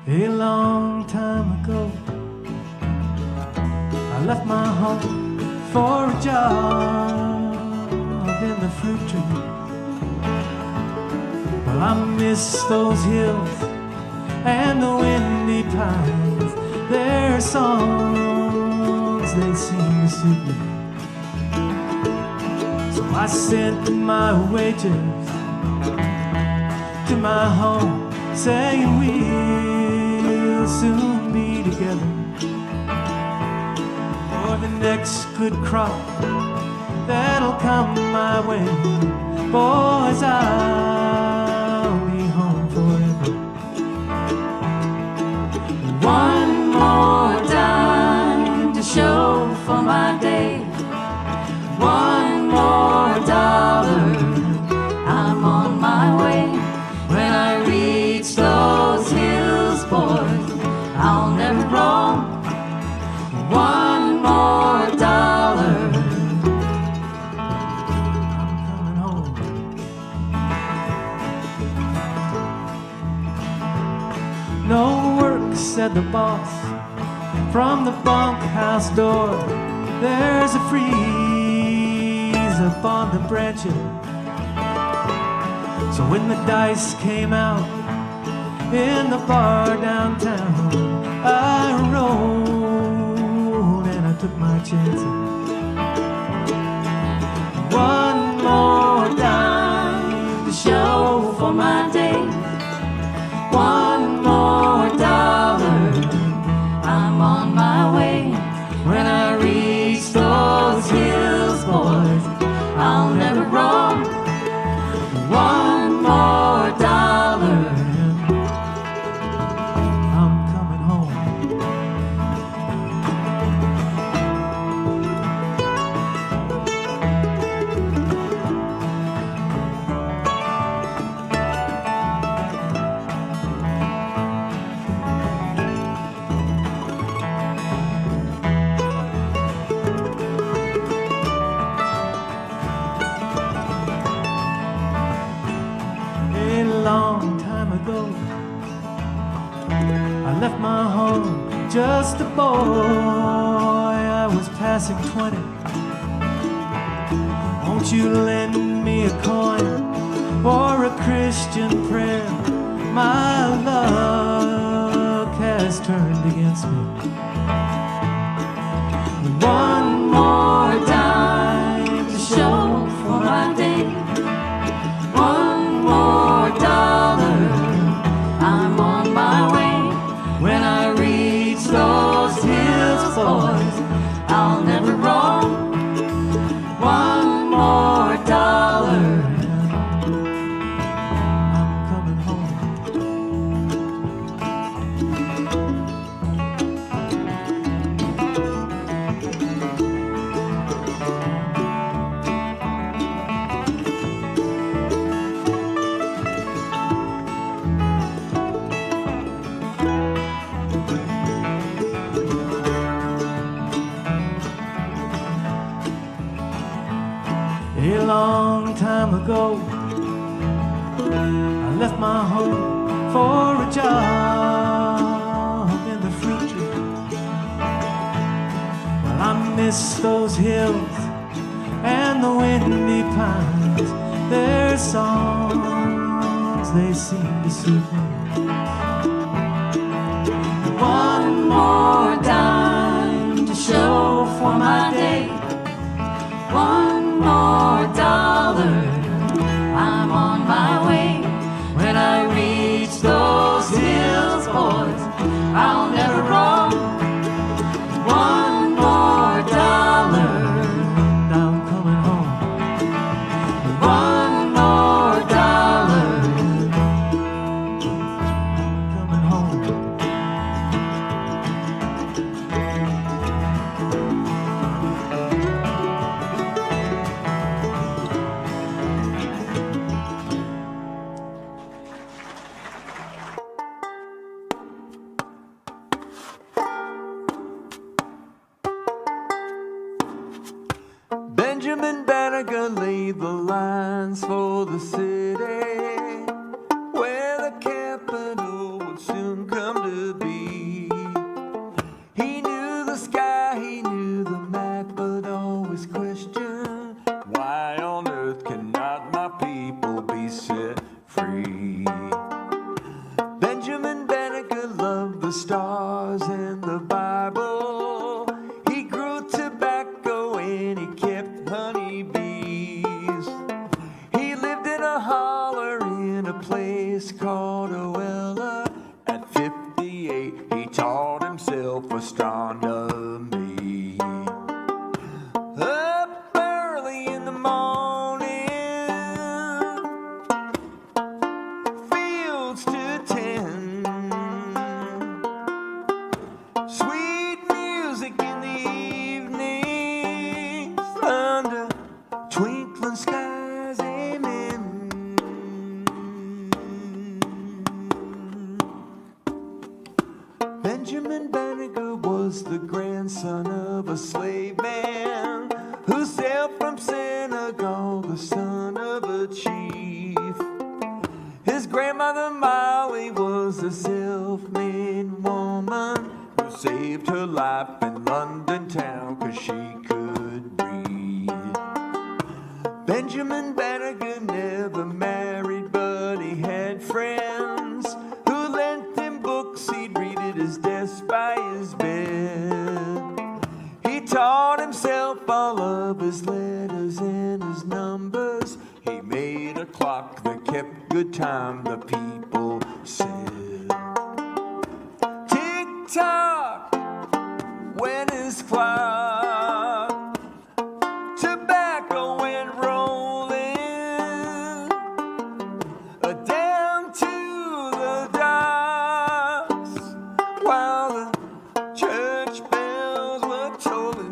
A long time ago, I left my home for a job in the fruit tree. Well, I miss those hills and the windy pines. Their songs, they seem to suit me. So I sent my wages to my home, saying we'll soon be together for the next good crop that'll come my way. Boys, I'll be home forever.
One more dime to show for my day. One more dollar, I'm on my way. When I reach those hills, boys, I'll never roam. One more dollar,
I'm coming home. No work, said the boss. From the bunkhouse door, there's a freeze up on the branches. So when the dice came out in the bar downtown, I rolled and I took my chances. One more dime to show for my day.
one more dollar, I'm on my way. When I reach those hills, boys, I'll never roam. One more dollar,
I'm coming home. A long time ago, I left my home just a boy. I was passing 20. Won't you lend me a coin or a Christian prayer? My luck has turned against me.
one more dime to show for my day. One more dollar, I'm on my way. When I reach those hills, boys, I'll never roam. One more dollar,
I'm coming home. A long time ago, I left my home for a job in the fruit tree. Well, I miss those hills and the windy pines. Their songs, they seem to suit me.
one more dime to show for
Banneker laid the lines for the city where the capital would soon come to be. He knew the sky, he knew the map, but always questioned, why on earth cannot my people be set free? Benjamin Banneker loved the stars and the Bible. He grew tobacco and he kept honeybees. He lived in a holler in a place called Owella. At 58, he taught himself astronomy. Up early in the morning, fields to tend, sweet music in the evening, under twinkling skies, amen. Benjamin Banneker was the grandson of a slave man who sailed from Senegal, the son of a chief. His grandmother Molly was a self-made woman who saved her life in London town 'cause she could read. Benjamin Banneker never married, but he had friends who lent him books. He'd read at his desk by his bed. He taught himself all of his letters and his numbers. He made a clock that kept good time, the people said. Tick-tock went his clock, tobacco went rolling, down to the docks, while the church bells were tolling.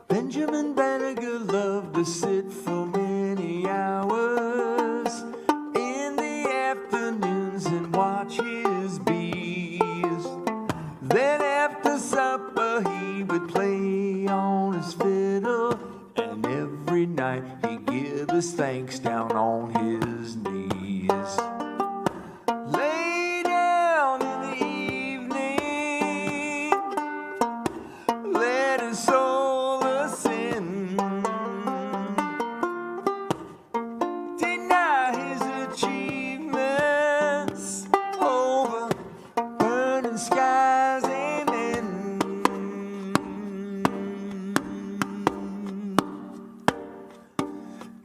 Benjamin Banneker loved to sit for many hours in the afternoons and watch his bees. Then after supper he would play on his fiddle, and every night he'd give his thanks down on his knees. Lay down in the evening, let his soul ascend, deny his achievements over burning skies, amen.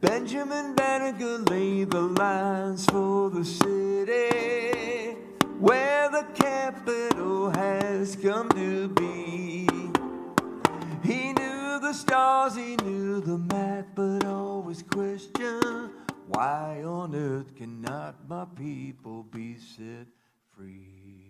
Benjamin Banneker laid the lines for the city where the capital has come to be. He knew the stars, he knew the map, but always questioned, why on earth cannot my people be set free?